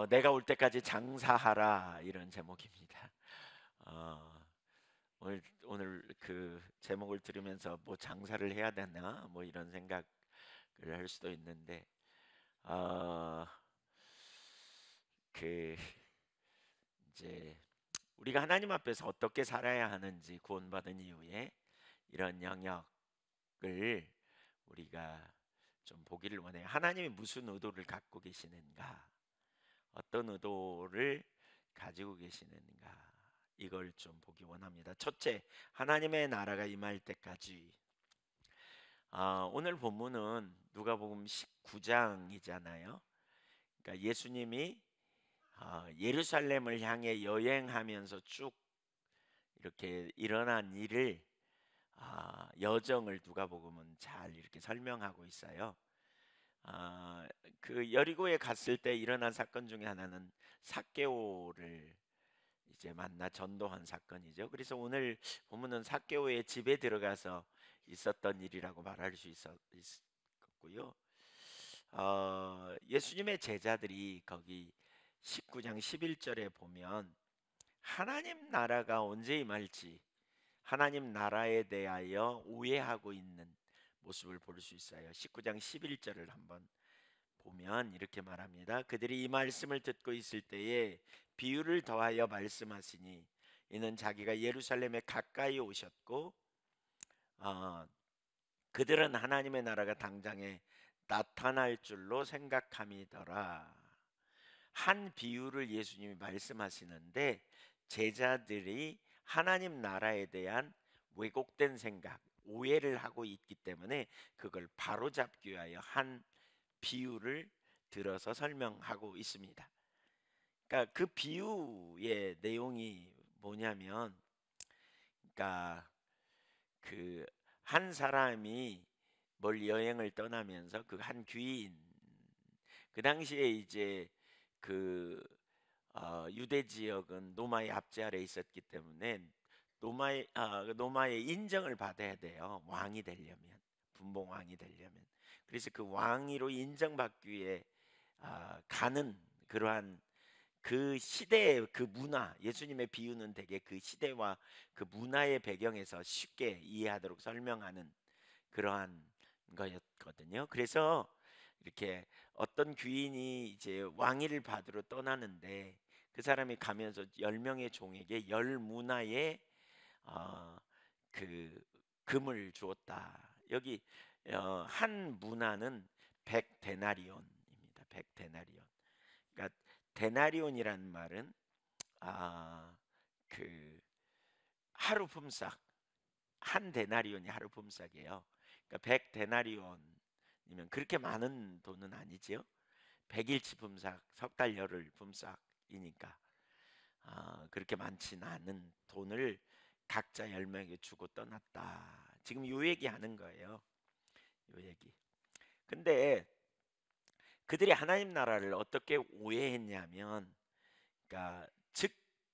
내가 올 때까지 장사하라 이런 제목입니다. 어, 오늘 그 제목을 들으면서 뭐 장사를 해야 되나 뭐 이런 생각을 할 수도 있는데 어, 그 이제 우리가 하나님 앞에서 어떻게 살아야 하는지 구원받은 이후에 이런 영역을 우리가 좀 보기를 원해요. 하나님이 무슨 의도를 갖고 계시는가? 어떤 의도를 가지고 계시는가 이걸 좀 보기 원합니다. 첫째, 하나님의 나라가 임할 때까지. 오늘 본문은 누가복음 19장이잖아요. 그러니까 예수님이 예루살렘을 향해 여행하면서 쭉 이렇게 일어난 일을 여정을 누가복음은 잘 이렇게 설명하고 있어요. 그 여리고에 갔을 때 일어난 사건 중에 하나는 삭개오를 이제 만나 전도한 사건이죠. 그래서 오늘 본문은 삭개오의 집에 들어가서 있었던 일이라고 말할 수 있었고요. 예수님의 제자들이 거기 19장 11절에 보면 하나님 나라가 언제 임할지 하나님 나라에 대하여 오해하고 있는 모습을 볼 수 있어요. 19장 11절을 한번 보면 이렇게 말합니다. 그들이 이 말씀을 듣고 있을 때에 비유를 더하여 말씀하시니 이는 자기가 예루살렘에 가까이 오셨고 어, 그들은 하나님의 나라가 당장에 나타날 줄로 생각함이더라. 한 비유를 예수님이 말씀하시는데 제자들이 하나님 나라에 대한 왜곡된 생각, 오해를 하고 있기 때문에 그걸 바로잡기 위하여 한 비유를 들어서 설명하고 있습니다. 그러니까 그 비유의 내용이 뭐냐면, 그러니까 그 한 사람이 멀리 여행을 떠나면서 그 한 귀인, 그 당시에 이제 그 유대 지역은 로마의 압제 아래 있었기 때문에 로마의 인정을 받아야 돼요. 왕이 되려면, 분봉 왕이 되려면. 그래서 그 왕위로 인정받기 위해 가는 그러한 그 시대의 그 문화, 예수님의 비유는 되게 그 시대와 그 문화의 배경에서 쉽게 이해하도록 설명하는 그러한 거였거든요. 그래서 이렇게 어떤 귀인이 이제 왕위를 받으러 떠나는데 그 사람이 가면서 10명의 종에게 10문화의 그 금을 주었다. 여기 한 문화는 100데나리온입니다. 100데나리온. 그러니까 데나리온이라는 말은 그 하루 품삯, 한 데나리온이 하루 품삯이에요. 그러니까 100데나리온이면 그렇게 많은 돈은 아니지요. 100일치 품삯, 석 달 열흘 품삯이니까 그렇게 많지는 않은 돈을 각자 10명에게 주고 떠났다. 지금 요 얘기 하는 거예요. 요 얘기. 근데 그들이 하나님 나라를 어떻게 오해했냐면, 그러니까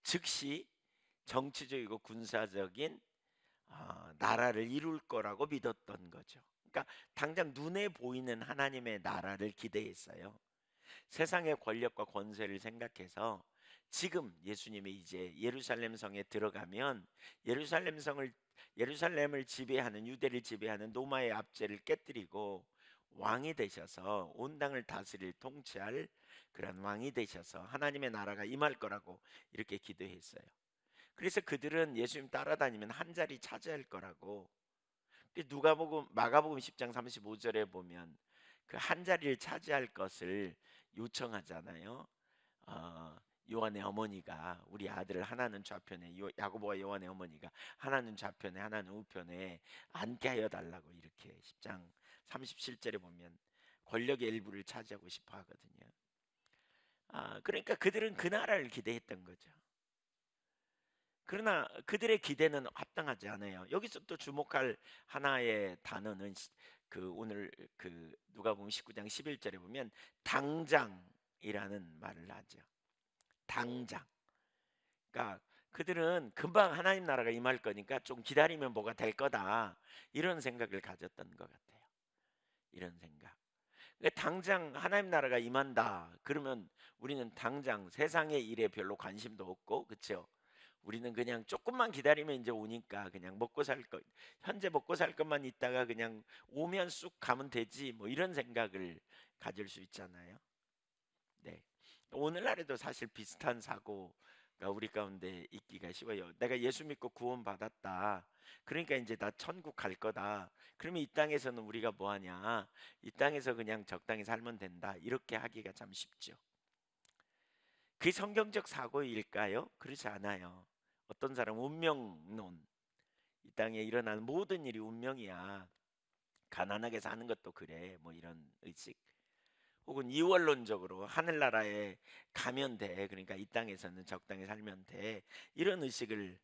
즉시 정치적이고 군사적인 나라를 이룰 거라고 믿었던 거죠. 그러니까 당장 눈에 보이는 하나님의 나라를 기대했어요. 세상의 권력과 권세를 생각해서 지금 예수님이 이제 예루살렘 성에 들어가면 예루살렘을 지배하는, 유대를 지배하는 로마의 압제를 깨뜨리고 왕이 되셔서 온 땅을 다스릴, 통치할 그런 왕이 되셔서 하나님의 나라가 임할 거라고 이렇게 기도했어요. 그래서 그들은 예수님 따라다니면 한 자리 차지할 거라고. 마가복음 10장 35절에 보면 그 한 자리를 차지할 것을 요청하잖아요. 어, 요한의 어머니가 우리 아들을 하나는 좌편에, 야고보와 요한의 어머니가 하나는 좌편에 하나는 우편에 앉게 하여 달라고 이렇게 10장 37절에 보면 권력의 일부를 차지하고 싶어 하거든요. 그러니까 그들은 그 나라를 기대했던 거죠. 그러나 그들의 기대는 합당하지 않아요. 여기서 또 주목할 하나의 단어는 그 오늘 그 누가복음 19장 11절에 보면 당장이라는 말을 하죠. 당장. 그러니까 그들은 금방 하나님 나라가 임할 거니까 좀 기다리면 뭐가 될 거다. 이런 생각을 가졌던 것 같아요. 이런 생각. 당장 하나님 나라가 임한다 그러면 우리는 당장 세상의 일에 별로 관심도 없고, 그렇죠? 우리는 그냥 조금만 기다리면 이제 오니까 그냥 먹고 살 것, 현재 먹고 살 것만 있다가 그냥 오면 쑥 가면 되지, 뭐 이런 생각을 가질 수 있잖아요. 네. 오늘날에도 사실 비슷한 사고가 우리 가운데 있기가 쉬워요. 내가 예수 믿고 구원 받았다. 그러니까 이제 나 천국 갈 거다. 그러면 이 땅에서는 우리가 뭐 하냐? 이 땅에서 그냥 적당히 살면 된다. 이렇게 하기가 참 쉽죠. 그게 성경적 사고일까요? 그렇지 않아요. 어떤 사람 운명론, 이 땅에 일어나는 모든 일이 운명이야. 가난하게 사는 것도 그래. 뭐 이런 의식. 혹은 이원론적으로 하늘나라에 가면 돼. 그러니까 이 땅에서는 적당히 살면 돼. 이런 의식을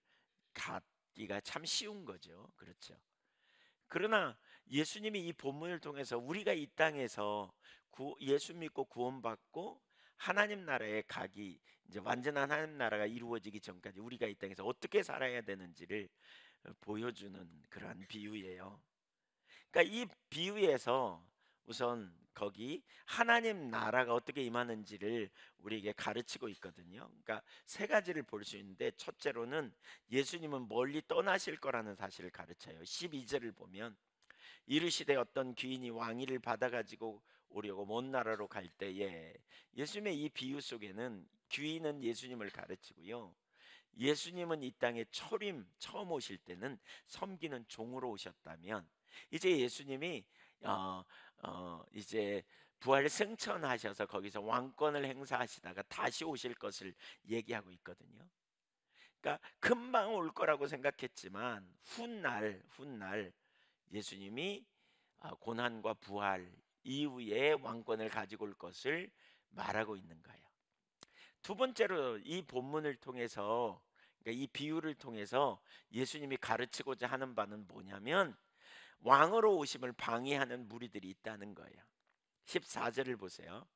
갖기가 참 쉬운 거죠. 그렇죠. 그러나 예수님이 이 본문을 통해서 우리가 이 땅에서 예수 믿고 구원받고 하나님 나라에 가기, 이제 완전한 하나님 나라가 이루어지기 전까지 우리가 이 땅에서 어떻게 살아야 되는지를 보여주는 그러한 비유예요. 그러니까 이 비유에서 우선 거기 하나님 나라가 어떻게 임하는지를 우리에게 가르치고 있거든요. 그러니까 세 가지를 볼 수 있는데, 첫째로는 예수님은 멀리 떠나실 거라는 사실을 가르쳐요. 12절을 보면 이르시되 어떤 귀인이 왕위를 받아 가지고 오려고 먼 나라로 갈 때에, 예수님의 이 비유 속에는 귀인은 예수님을 가르치고요. 예수님은 이 땅에 처음 오실 때는 섬기는 종으로 오셨다면, 이제 예수님이 이제 부활 승천하셔서 거기서 왕권을 행사하시다가 다시 오실 것을 얘기하고 있거든요. 그러니까 금방 올 거라고 생각했지만 훗날 예수님이 고난과 부활 이후에 왕권을 가지고 올 것을 말하고 있는 거예요. 두 번째로 이 본문을 통해서, 그러니까 이 비유를 통해서 예수님이 가르치고자 하는 바는 뭐냐면, 왕으로 오심을 방해하는 무리들이 있다는 거예요. 14절을 보세요.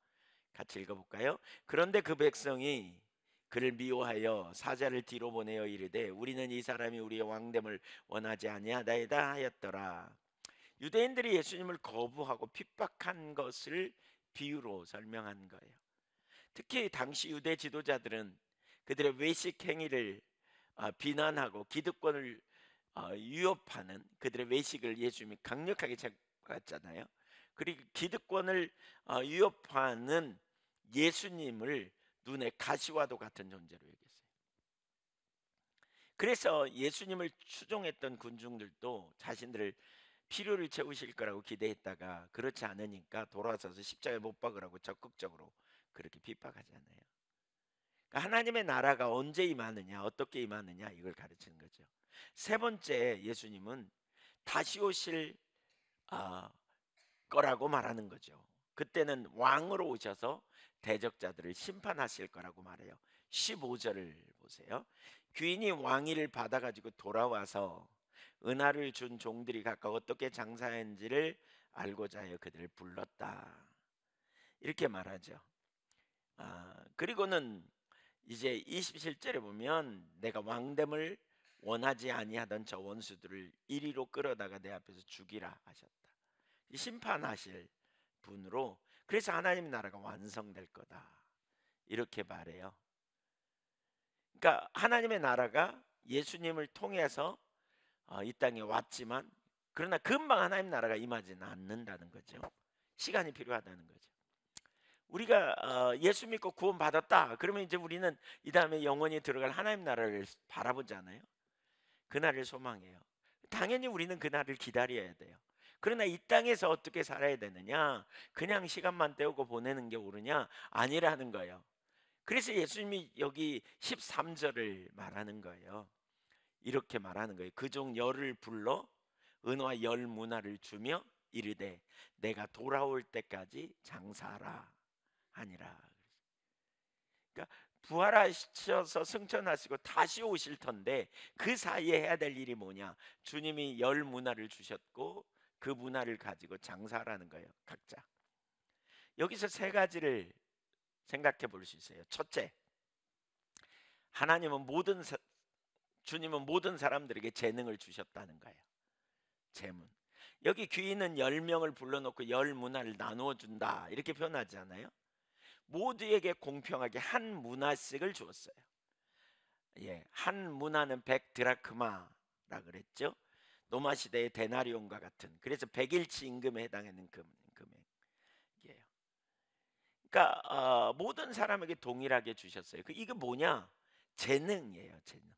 같이 읽어볼까요? 그런데 그 백성이 그를 미워하여 사자를 뒤로 보내어 이르되 우리는 이 사람이 우리의 왕됨을 원하지 아니하다이다 하였더라. 유대인들이 예수님을 거부하고 핍박한 것을 비유로 설명한 거예요. 특히 당시 유대 지도자들은 그들의 외식 행위를 비난하고 기득권을 위협하는 그들의 외식을 예수님이 강력하게 제거했잖아요. 그리고 기득권을 위협하는 예수님을 눈에 가시와도 같은 존재로 여겼어요. 그래서 예수님을 추종했던 군중들도 자신들을 필요를 채우실 거라고 기대했다가 그렇지 않으니까 돌아서서 십자가에 못 박으라고 적극적으로 그렇게 핍박하잖아요. 그러니까 하나님의 나라가 언제 임하느냐, 어떻게 임하느냐, 이걸 가르치는 거죠. 세 번째, 예수님은 다시 오실 아, 거라고 말하는 거죠. 그때는 왕으로 오셔서 대적자들을 심판하실 거라고 말해요. 15절을 보세요. 귀인이 왕위를 받아가지고 돌아와서 은하를 준 종들이 각각 어떻게 장사했는지를 알고자 하여 그들을 불렀다. 이렇게 말하죠. 그리고는 이제 27절에 보면 내가 왕됨을 원하지 아니하던 저 원수들을 이리로 끌어다가 내 앞에서 죽이라 하셨다. 심판하실 분으로, 그래서 하나님 나라가 완성될 거다 이렇게 말해요. 그러니까 하나님의 나라가 예수님을 통해서 이 땅에 왔지만, 그러나 금방 하나님 나라가 임하지는 않는다는 거죠. 시간이 필요하다는 거죠. 우리가 예수 믿고 구원 받았다 그러면 이제 우리는 이 다음에 영원히 들어갈 하나님 나라를 바라보잖아요. 그날을 소망해요. 당연히 우리는 그날을 기다려야 돼요. 그러나 이 땅에서 어떻게 살아야 되느냐, 그냥 시간만 때우고 보내는 게 옳으냐, 아니라는 거예요. 그래서 예수님이 여기 13절을 말하는 거예요. 이렇게 말하는 거예요. 그 종 열을 불러 은과 열 문화를 주며 이르되 내가 돌아올 때까지 장사하라 하니라. 그러니까 부활하셔서 승천하시고 다시 오실 텐데 그 사이에 해야 될 일이 뭐냐? 주님이 열 문화를 주셨고 그 문화를 가지고 장사하라는 거예요. 각자. 여기서 세 가지를 생각해 볼 수 있어요. 첫째, 하나님은 주님은 모든 사람들에게 재능을 주셨다는 거예요. 재문. 여기 귀인은 10명을 불러놓고 10문화를 나누어 준다 이렇게 표현하지 않아요? 모두에게 공평하게 한 문화씩을 주었어요. 예, 한 문화는 100드라크마라 그랬죠. 로마 시대의 데나리온과 같은, 그래서 100일치 임금에 해당하는 금액이에요. 그러니까 모든 사람에게 동일하게 주셨어요. 이게 뭐냐? 재능이에요, 재능.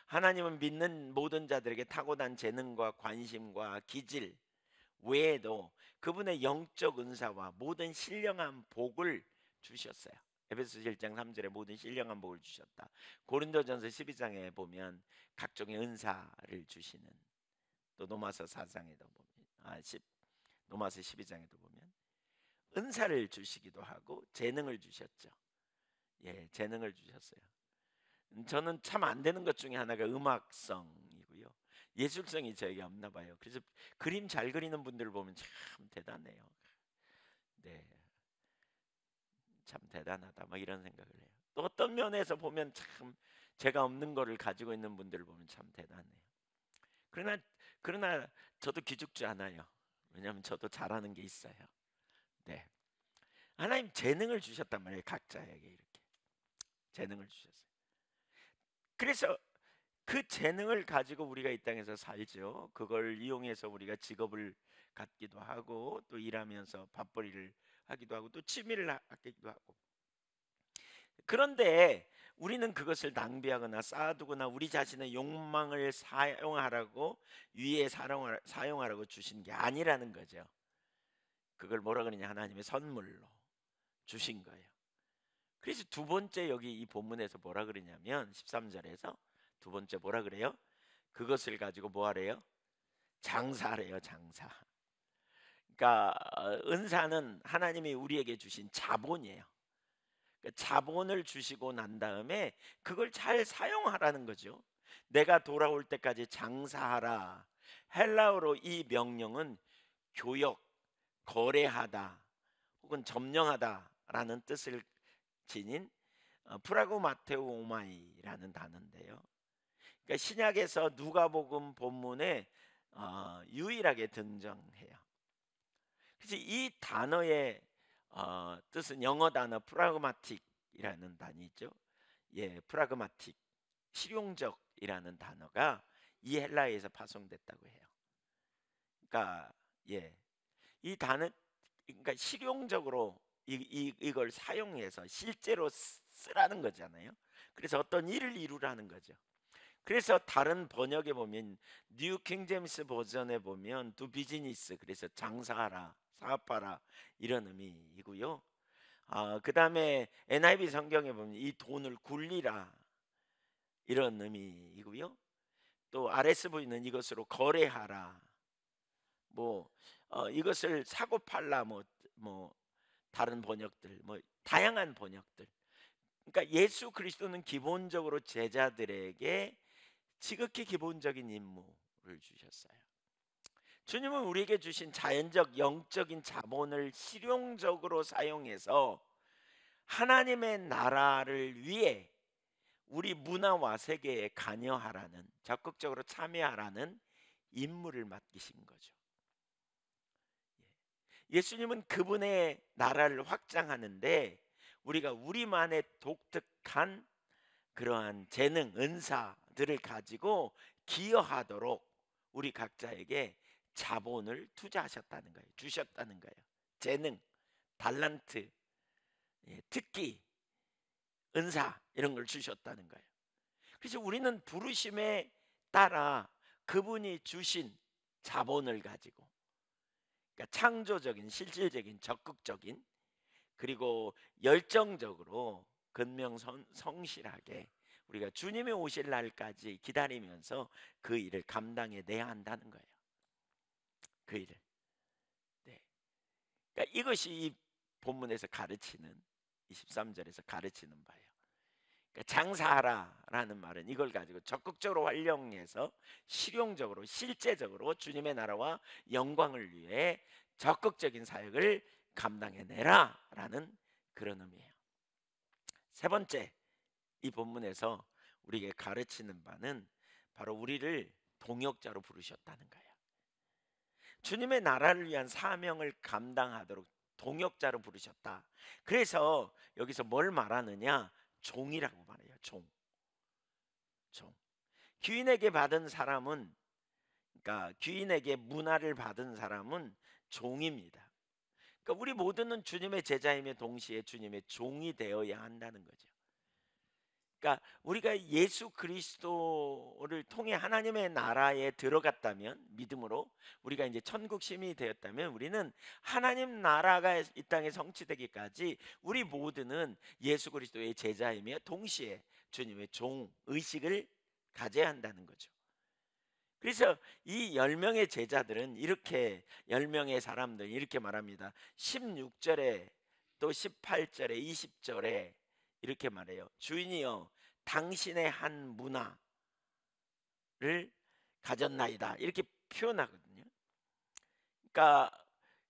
하나님은 믿는 모든 자들에게 타고난 재능과 관심과 기질 외에도 그분의 영적 은사와 모든 신령한 복을 주셨어요. 에베소서 1장 3절에 모든 신령한 복을 주셨다. 고린도전서 12장에 보면 각종의 은사를 주시는, 또 로마서 4장에도 보면 로마서 12장에도 보면 은사를 주시기도 하고 재능을 주셨죠. 예, 재능을 주셨어요. 저는 참 안 되는 것 중에 하나가 음악성이고요. 예술성이 저에게 없나 봐요. 그래서 그림 잘 그리는 분들 보면 참 대단해요. 네, 참 대단하다. 뭐 이런 생각을 해요. 또 어떤 면에서 보면 참 제가 없는 거를 가지고 있는 분들을 보면 참 대단해요. 그러나 그러나 저도 기죽지 않아요. 왜냐하면 저도 잘하는 게 있어요. 네, 하나님 재능을 주셨단 말이에요. 각자에게 이렇게 재능을 주셨어요. 그래서 그 재능을 가지고 우리가 이 땅에서 살죠. 그걸 이용해서 우리가 직업을 갖기도 하고, 또 일하면서 밥벌이를 하기도 하고, 또 취미를 갖기도 하고. 그런데 우리는 그것을 낭비하거나 쌓아두거나 우리 자신의 욕망을 사용하라고, 위에 사용하라고 주신 게 아니라는 거죠. 그걸 뭐라 그러냐? 하나님의 선물로 주신 거예요. 그래서 두 번째, 여기 이 본문에서 뭐라 그러냐면 13절에서 두 번째 뭐라 그래요? 그것을 가지고 뭐 하래요? 장사래요, 장사. 그러니까 은사는 하나님이 우리에게 주신 자본이에요. 그러니까 자본을 주시고 난 다음에 그걸 잘 사용하라는 거죠. 내가 돌아올 때까지 장사하라. 헬라어로 이 명령은 교역, 거래하다 혹은 점령하다라는 뜻을 지닌 프라그마테오 오마이라는 단어인데요. 그러니까 신약에서 누가복음 본문에 유일하게 등장해요. 그래서 이 단어의 뜻은 영어 단어 프라그마틱이라는 단위죠. 예, 프라그마틱, 실용적이라는 단어가 이 헬라어에서 파송됐다고 해요. 그러니까 예, 이 단어, 그러니까 실용적으로 이걸 사용해서 실제로 쓰라는 거잖아요. 그래서 어떤 일을 이루라는 거죠. 그래서 다른 번역에 보면 뉴 킹제임스 버전에 보면 두 비즈니스, 그래서 장사하라, 사업하라 이런 의미이고요. 그다음에 NIV 성경에 보면 이 돈을 굴리라 이런 의미이고요. 또 RSV는 이것으로 거래하라, 뭐 이것을 사고 팔라, 뭐 다른 번역들, 뭐 다양한 번역들. 그러니까 예수 그리스도는 기본적으로 제자들에게 지극히 기본적인 임무를 주셨어요. 주님은 우리에게 주신 자연적 영적인 자본을 실용적으로 사용해서 하나님의 나라를 위해 우리 문화와 세계에 관여하라는, 적극적으로 참여하라는 임무를 맡기신 거죠. 예수님은 그분의 나라를 확장하는데 우리가 우리만의 독특한 그러한 재능, 은사들을 가지고 기여하도록 우리 각자에게 자본을 투자하셨다는 거예요. 주셨다는 거예요. 재능, 달란트, 특기, 은사 이런 걸 주셨다는 거예요. 그래서 우리는 부르심에 따라 그분이 주신 자본을 가지고, 그러니까 창조적인, 실질적인, 적극적인, 그리고 열정적으로 근명성실하게 우리가 주님이 오실 날까지 기다리면서 그 일을 감당해 내야 한다는 거예요. 그 일을. 네. 그러니까 이것이 이 본문에서 가르치는, 23절에서 가르치는 바예요. 그러니까 장사하라라는 말은 이걸 가지고 적극적으로 활용해서 실용적으로, 실제적으로 주님의 나라와 영광을 위해 적극적인 사역을 감당해내라라는 그런 의미예요. 세 번째, 이 본문에서 우리에게 가르치는 바는 바로 우리를 동역자로 부르셨다는 거예요. 주님의 나라를 위한 사명을 감당하도록 동역자로 부르셨다. 그래서 여기서 뭘 말하느냐? 종이라고 말해요. 종. 귀인에게 받은 사람은, 그러니까 귀인에게 문화를 받은 사람은 종입니다. 그러니까 우리 모두는 주님의 제자이며 동시에 주님의 종이 되어야 한다는 거죠. 그러니까 우리가 예수 그리스도를 통해 하나님의 나라에 들어갔다면, 믿음으로 우리가 이제 천국 시민이 되었다면, 우리는 하나님 나라가 이 땅에 성취되기까지 우리 모두는 예수 그리스도의 제자이며 동시에 주님의 종 의식을 가져야 한다는 거죠. 그래서 이 10명의 제자들은 이렇게, 10명의 사람들은 이렇게 말합니다. 16절에 또 18절에 20절에 이렇게 말해요. 주인이여 당신의 한 문화를 가졌나이다, 이렇게 표현하거든요. 그러니까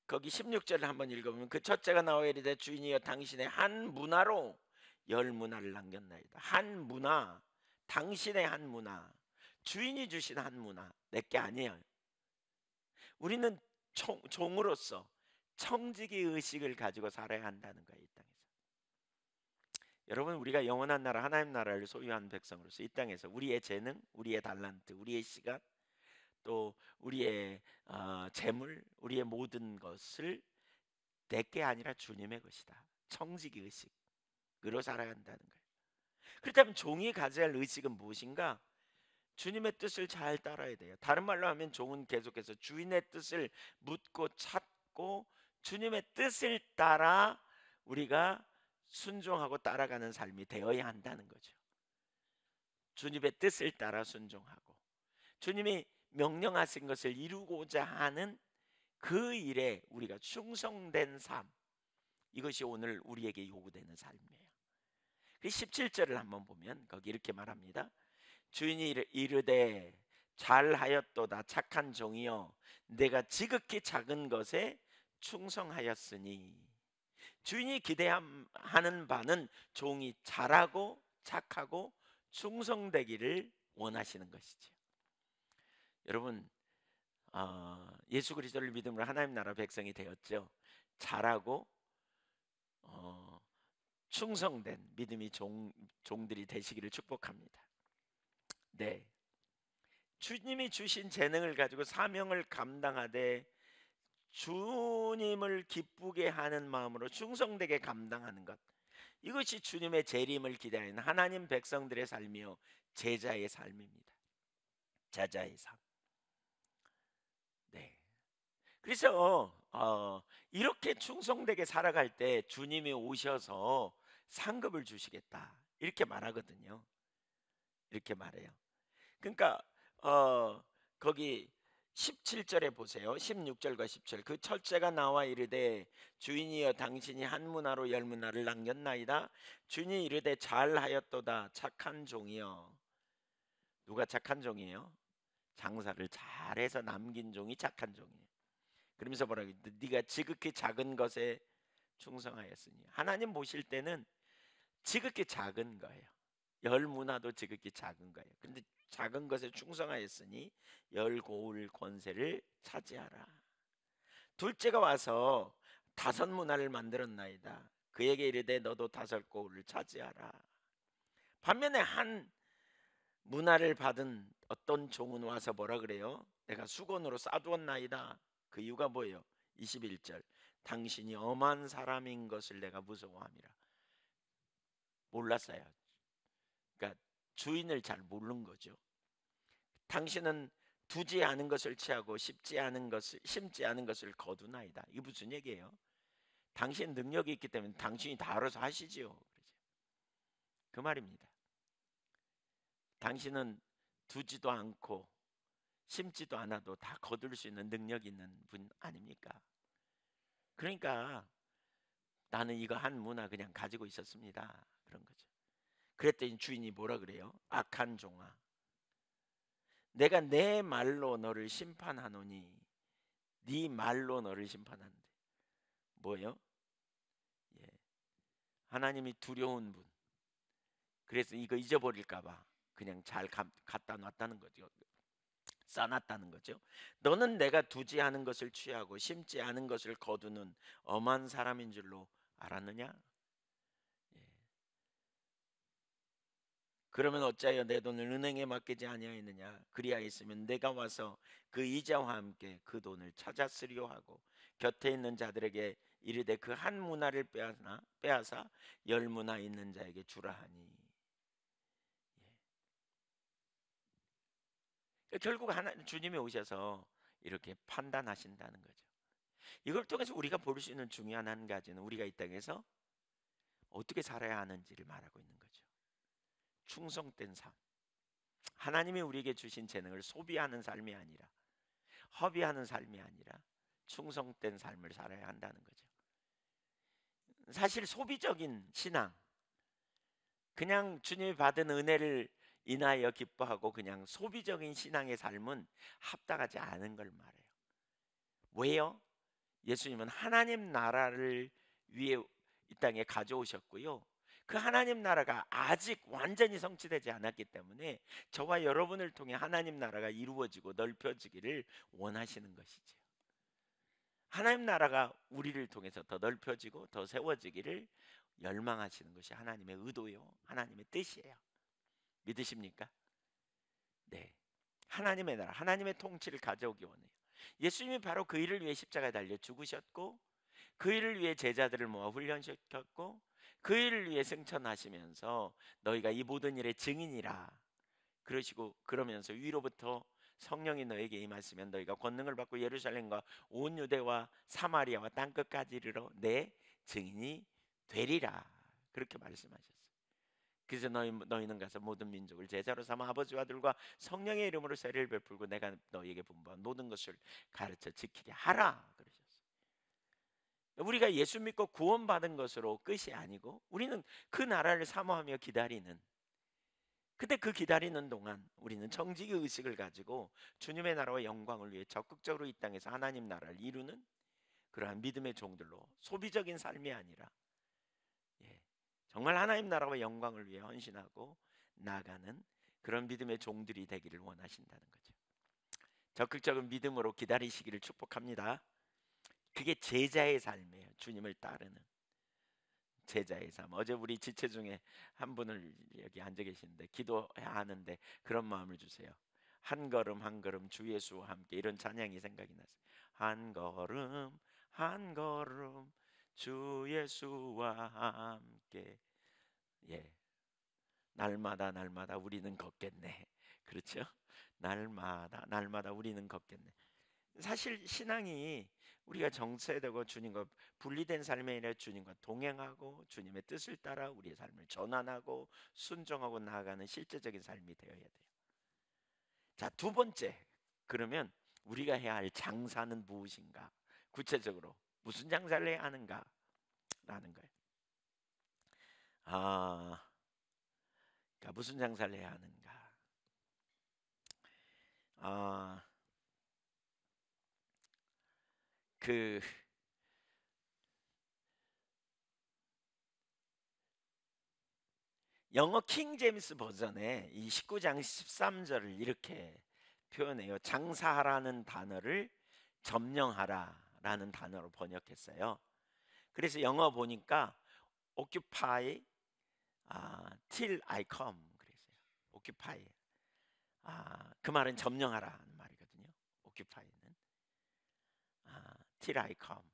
거기 16절을 한번 읽어보면, 그 첫째가 나와 이르되 주인이여 당신의 한 문화로 10문화를 남겼나이다. 한 문화, 당신의 한 문화, 주인이 주신 한 문화, 내게 아니에요. 우리는 종으로서 청지기 의식을 가지고 살아야 한다는 거예요, 이 땅에서. 여러분, 우리가 영원한 나라, 하나님 나라를 소유한 백성으로서 이 땅에서 우리의 재능, 우리의 달란트, 우리의 시간, 또 우리의 재물, 우리의 모든 것을 내게 아니라 주님의 것이다, 청지기 의식으로 살아간다는 거예요. 그렇다면 종이 가져야 할 의식은 무엇인가? 주님의 뜻을 잘 따라야 돼요. 다른 말로 하면 종은 계속해서 주인의 뜻을 묻고 찾고 주님의 뜻을 따라 우리가 순종하고 따라가는 삶이 되어야 한다는 거죠. 주님의 뜻을 따라 순종하고 주님이 명령하신 것을 이루고자 하는 그 일에 우리가 충성된 삶, 이것이 오늘 우리에게 요구되는 삶이에요. 17절을 한번 보면 거기 이렇게 말합니다. 주인이 이르되 잘하였도다 착한 종이여, 내가 지극히 작은 것에 충성하였으니. 주인이 기대하는 바는 종이 잘하고 착하고 충성되기를 원하시는 것이죠. 여러분, 예수 그리스도를 믿음으로 하나님 나라 백성이 되었죠. 잘하고 충성된 믿음이 종들이 되시기를 축복합니다. 네, 주님이 주신 재능을 가지고 사명을 감당하되 주님을 기쁘게 하는 마음으로 충성되게 감당하는 것, 이것이 주님의 재림을 기다리는 하나님 백성들의 삶이요 제자의 삶입니다. 제자의 삶. 네. 그래서 이렇게 충성되게 살아갈 때 주님이 오셔서 상급을 주시겠다, 이렇게 말하거든요. 이렇게 말해요. 그러니까 거기 17절에 보세요. 16절과 17절. 그 첫째가 나와 이르되 주인이여 당신이 한 문화로 10문화를 남겼나이다. 주인이 이르되 잘하였도다 착한 종이여. 누가 착한 종이에요? 장사를 잘해서 남긴 종이 착한 종이에요. 그러면서 뭐라고 해요? 네가 지극히 작은 것에 충성하였으니. 하나님 보실 때는 지극히 작은 거예요. 10문화도 지극히 작은 거예요. 그런데 작은 것에 충성하였으니 10고을 권세를 차지하라. 둘째가 와서 5문화를 만들었나이다. 그에게 이르되 너도 5고을을 차지하라. 반면에 한 문화를 받은 어떤 종은 와서 뭐라 그래요? 내가 수건으로 싸두었나이다. 그 이유가 뭐예요? 21절. 당신이 엄한 사람인 것을 내가 무서워함이라. 몰랐어요. 그러니까 주인을 잘 모르는 거죠. 당신은 두지 않은 것을 취하고 심지 않은 것을 거두나이다. 이게 무슨 얘기예요? 당신 능력이 있기 때문에 당신이 다 알아서 하시지요. 그 말입니다. 당신은 두지도 않고 심지도 않아도 다 거둘 수 있는 능력이 있는 분 아닙니까? 그러니까 나는 이거 한 문화 그냥 가지고 있었습니다, 그런 거죠. 그랬더니 주인이 뭐라 그래요? 악한 종아, 내가 내 말로 너를 심판하노니. 네 말로 너를 심판하는데 뭐예요? 예, 하나님이 두려운 분. 그래서 이거 잊어버릴까 봐 그냥 잘 갖다 놨다는 거죠. 써놨다는 거죠. 너는 내가 두지 않은 것을 취하고 심지 않은 것을 거두는 엄한 사람인 줄로 알았느냐? 예. 그러면 어찌하여 내 돈을 은행에 맡기지 아니하였느냐? 그리하였으면 내가 와서 그 이자와 함께 그 돈을 찾았으리오 하고 곁에 있는 자들에게 이르되 그 한 문화를 빼앗아 열 문화 있는 자에게 주라 하니. 예. 결국 주님이 오셔서 이렇게 판단하신다는 거죠. 이걸 통해서 우리가 볼 수 있는 중요한 한 가지는 우리가 이 땅에서 어떻게 살아야 하는지를 말하고 있는 거죠. 충성된 삶. 하나님이 우리에게 주신 재능을 소비하는 삶이 아니라, 허비하는 삶이 아니라 충성된 삶을 살아야 한다는 거죠. 사실 소비적인 신앙, 그냥 주님이 받은 은혜를 인하여 기뻐하고 그냥 소비적인 신앙의 삶은 합당하지 않은 걸 말해요. 왜요? 예수님은 하나님 나라를 위해 이 땅에 가져오셨고요. 그 하나님 나라가 아직 완전히 성취되지 않았기 때문에 저와 여러분을 통해 하나님 나라가 이루어지고 넓혀지기를 원하시는 것이죠. 하나님 나라가 우리를 통해서 더 넓혀지고 더 세워지기를 열망하시는 것이 하나님의 의도요, 하나님의 뜻이에요. 믿으십니까? 네. 하나님의 나라, 하나님의 통치를 가져오기 원해요. 예수님이 바로 그 일을 위해 십자가에 달려 죽으셨고, 그 일을 위해 제자들을 모아 훈련시켰고, 그 일을 위해 승천하시면서 너희가 이 모든 일의 증인이라 그러시고, 그러면서 위로부터 성령이 너에게 임하시면 너희가 권능을 받고 예루살렘과 온 유대와 사마리아와 땅끝까지 이르러 내 증인이 되리라, 그렇게 말씀하셨어요. 그래서 너희는 가서 모든 민족을 제자로 삼아 아버지와 아들과 성령의 이름으로 세례를 베풀고 내가 너희에게 분부한 모든 것을 가르쳐 지키게 하라 그러셨어요. 우리가 예수 믿고 구원받은 것으로 끝이 아니고 우리는 그 나라를 사모하며 기다리는, 근데 그 기다리는 동안 우리는 정직의 의식을 가지고 주님의 나라와 영광을 위해 적극적으로 이 땅에서 하나님 나라를 이루는 그러한 믿음의 종들로, 소비적인 삶이 아니라 정말 하나님 나라와 영광을 위해 헌신하고 나아가는 그런 믿음의 종들이 되기를 원하신다는 거죠. 적극적인 믿음으로 기다리시기를 축복합니다. 그게 제자의 삶이에요. 주님을 따르는 제자의 삶. 어제 우리 지체 중에 한 분을 여기 앉아 계시는데 기도해야 하는데 그런 마음을 주세요. 한 걸음 한 걸음 주 예수와 함께, 이런 찬양이 생각이 났어요. 한 걸음 한 걸음 주 예수와 함께. 예, 날마다 날마다 우리는 걷겠네. 그렇죠? 날마다 날마다 우리는 걷겠네. 사실 신앙이 우리가 정체되고 주님과 분리된 삶이 아니라 주님과 동행하고 주님의 뜻을 따라 우리의 삶을 전환하고 순종하고 나아가는 실제적인 삶이 되어야 돼요. 자, 두 번째, 그러면 우리가 해야 할 장사는 무엇인가? 구체적으로 무슨 장사를 해야 하는가? 라는 거예요. 그러니까 무슨 장사를 해야 하는가? 그 영어 킹 제임스 버전에 이 19장 13절을 이렇게 표현해요. 장사하라는 단어를 점령하라라는 단어로 번역했어요. 그래서 영어 보니까 occupy till I come 그랬어요. occupy. 그 말은 점령하라는 말이거든요. occupy는 till I come,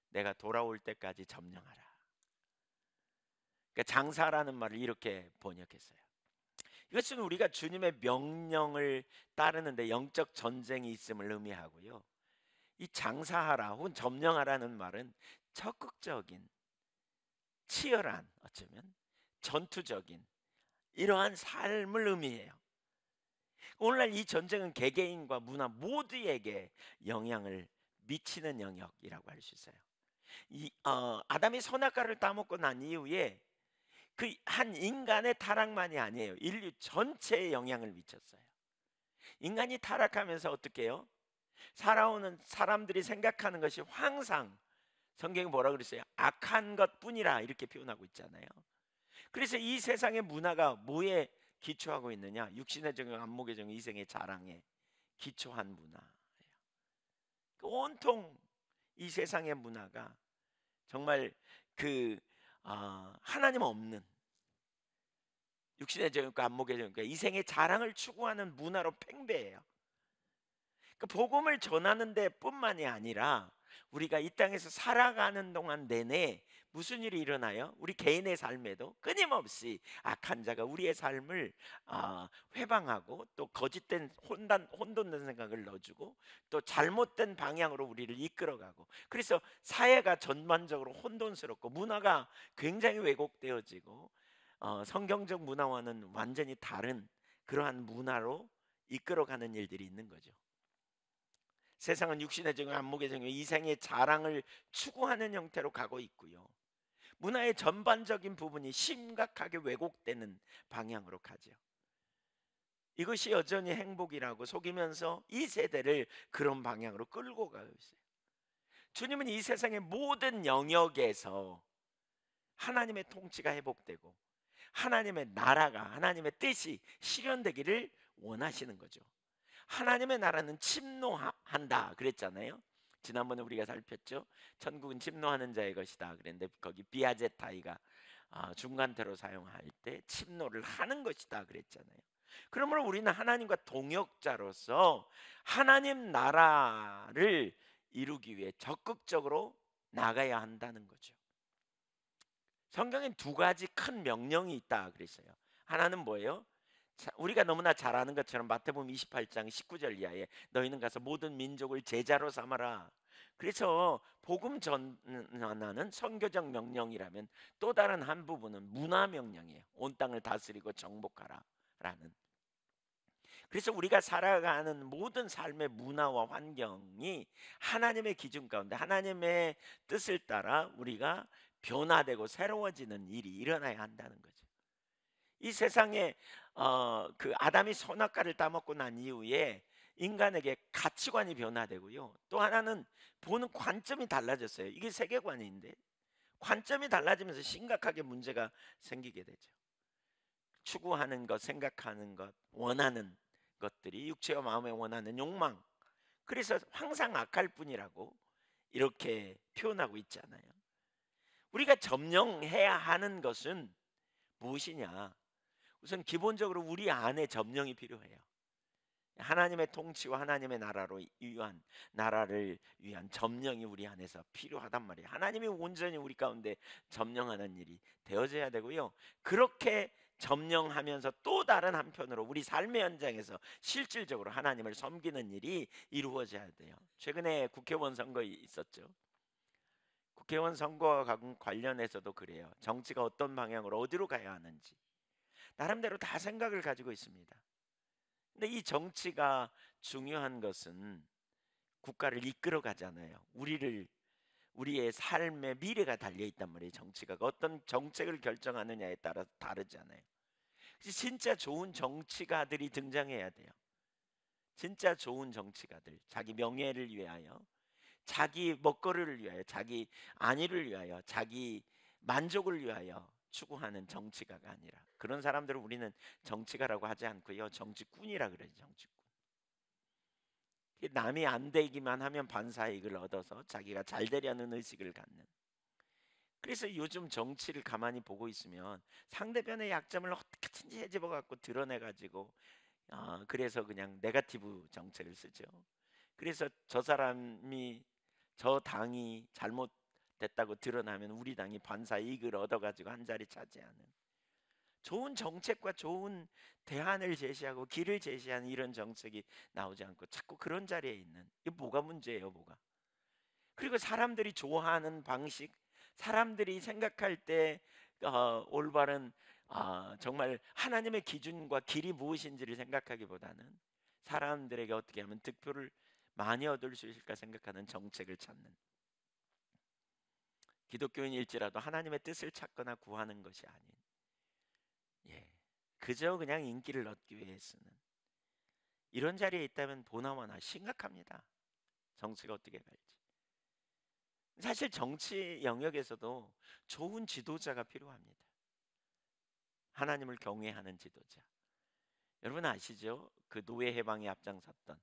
내가 돌아올 때까지 점령하라. 그러니까 장사라는 말을 이렇게 번역했어요. 이것은 우리가 주님의 명령을 따르는데 영적 전쟁이 있음을 의미하고요. 이 장사하라 혹은 점령하라는 말은 적극적인, 치열한, 어쩌면 전투적인 이러한 삶을 의미해요. 오늘날 이 전쟁은 개개인과 문화 모두에게 영향을 미치는 영역이라고 할 수 있어요. 아담이 선악과를 따먹고 난 이후에 그 한 인간의 타락만이 아니에요. 인류 전체에 영향을 미쳤어요. 인간이 타락하면서 어떻게 해요? 살아오는 사람들이 생각하는 것이 항상, 성경이 뭐라 그랬어요? 악한 것뿐이라 이렇게 표현하고 있잖아요. 그래서 이 세상의 문화가 뭐에 기초하고 있느냐? 육신의 정욕, 안목의 정욕, 이생의 자랑에 기초한 문화예요. 온통 이 세상의 문화가 정말 그 하나님 없는 육신의 정욕과 안목의 정욕과 이생의 자랑을 추구하는 문화로 팽배해요. 그 복음을 전하는 데뿐만이 아니라 우리가 이 땅에서 살아가는 동안 내내 무슨 일이 일어나요? 우리 개인의 삶에도 끊임없이 악한 자가 우리의 삶을 회방하고 또 거짓된 혼돈된 생각을 넣어주고 또 잘못된 방향으로 우리를 이끌어가고, 그래서 사회가 전반적으로 혼돈스럽고 문화가 굉장히 왜곡되어지고 성경적 문화와는 완전히 다른 그러한 문화로 이끌어가는 일들이 있는 거죠. 세상은 육신의 정욕, 안목의 정욕, 이생의 자랑을 추구하는 형태로 가고 있고요. 문화의 전반적인 부분이 심각하게 왜곡되는 방향으로 가죠. 이것이 여전히 행복이라고 속이면서 이 세대를 그런 방향으로 끌고 가고 있어요. 주님은 이 세상의 모든 영역에서 하나님의 통치가 회복되고 하나님의 나라가, 하나님의 뜻이 실현되기를 원하시는 거죠. 하나님의 나라는 침노한다 그랬잖아요. 지난번에 우리가 살폈죠. 천국은 침노하는 자의 것이다 그랬는데 거기 비아제타이가 중간태로 사용할 때 침노를 하는 것이다 그랬잖아요. 그러므로 우리는 하나님과 동역자로서 하나님 나라를 이루기 위해 적극적으로 나가야 한다는 거죠. 성경엔 두 가지 큰 명령이 있다 그랬어요. 하나는 뭐예요? 우리가 너무나 잘 아는 것처럼 마태복음 28장 19절 이하에 너희는 가서 모든 민족을 제자로 삼아라. 그래서 복음 전하는 선교적 명령이라면 또 다른 한 부분은 문화 명령이에요. 온 땅을 다스리고 정복하라 라는. 그래서 우리가 살아가는 모든 삶의 문화와 환경이 하나님의 기준 가운데 하나님의 뜻을 따라 우리가 변화되고 새로워지는 일이 일어나야 한다는 거죠. 이 세상에 그 아담이 선악과를 따먹고 난 이후에 인간에게 가치관이 변화되고요. 또 하나는 보는 관점이 달라졌어요. 이게 세계관인데 관점이 달라지면서 심각하게 문제가 생기게 되죠. 추구하는 것, 생각하는 것, 원하는 것들이 육체와 마음에 원하는 욕망, 그래서 항상 악할 뿐이라고 이렇게 표현하고 있잖아요. 우리가 점령해야 하는 것은 무엇이냐? 우선 기본적으로 우리 안에 점령이 필요해요. 하나님의 통치와 하나님의 나라를 위한 점령이 우리 안에서 필요하단 말이에요. 하나님이 온전히 우리 가운데 점령하는 일이 되어져야 되고요. 그렇게 점령하면서 또 다른 한편으로 우리 삶의 현장에서 실질적으로 하나님을 섬기는 일이 이루어져야 돼요. 최근에 국회의원 선거 있었죠. 국회의원 선거와 관련해서도 그래요. 정치가 어떤 방향으로 어디로 가야 하는지 나름대로 다 생각을 가지고 있습니다. 근데 이 정치가 중요한 것은 국가를 이끌어 가잖아요. 우리의 삶의 미래가 달려 있단 말이에요. 정치가 어떤 정책을 결정하느냐에 따라 다르잖아요. 그래서 진짜 좋은 정치가들이 등장해야 돼요. 진짜 좋은 정치가들, 자기 명예를 위하여, 자기 먹거리를 위하여, 자기 안위를 위하여, 자기 만족을 위하여 추구하는 정치가가 아니라, 그런 사람들을 우리는 정치가라고 하지 않고요, 정치꾼이라 그러죠. 정치꾼. 남이 안 되기만 하면 반사이익을 얻어서 자기가 잘 되려는 의식을 갖는. 그래서 요즘 정치를 가만히 보고 있으면 상대편의 약점을 어떻게든지 헤집어 갖고 드러내 가지고 그래서 그냥 네거티브 정책을 쓰죠. 그래서 저 사람이, 저 당이 잘못됐다고 드러나면 우리 당이 반사 이익을 얻어가지고 한 자리 차지하는, 좋은 정책과 좋은 대안을 제시하고 길을 제시하는 이런 정책이 나오지 않고 자꾸 그런 자리에 있는, 이게 뭐가 문제예요, 뭐가? 그리고 사람들이 좋아하는 방식, 사람들이 생각할 때 올바른 정말 하나님의 기준과 길이 무엇인지를 생각하기보다는 사람들에게 어떻게 하면 득표를 많이 얻을 수 있을까 생각하는 정책을 찾는, 기독교인일지라도 하나님의 뜻을 찾거나 구하는 것이 아닌, 그저 그냥 인기를 얻기 위해 쓰는 이런 자리에 있다면 보나마나 심각합니다. 정치가 어떻게 갈지. 사실 정치 영역에서도 좋은 지도자가 필요합니다. 하나님을 경외하는 지도자. 여러분 아시죠? 그 노예 해방에 앞장섰던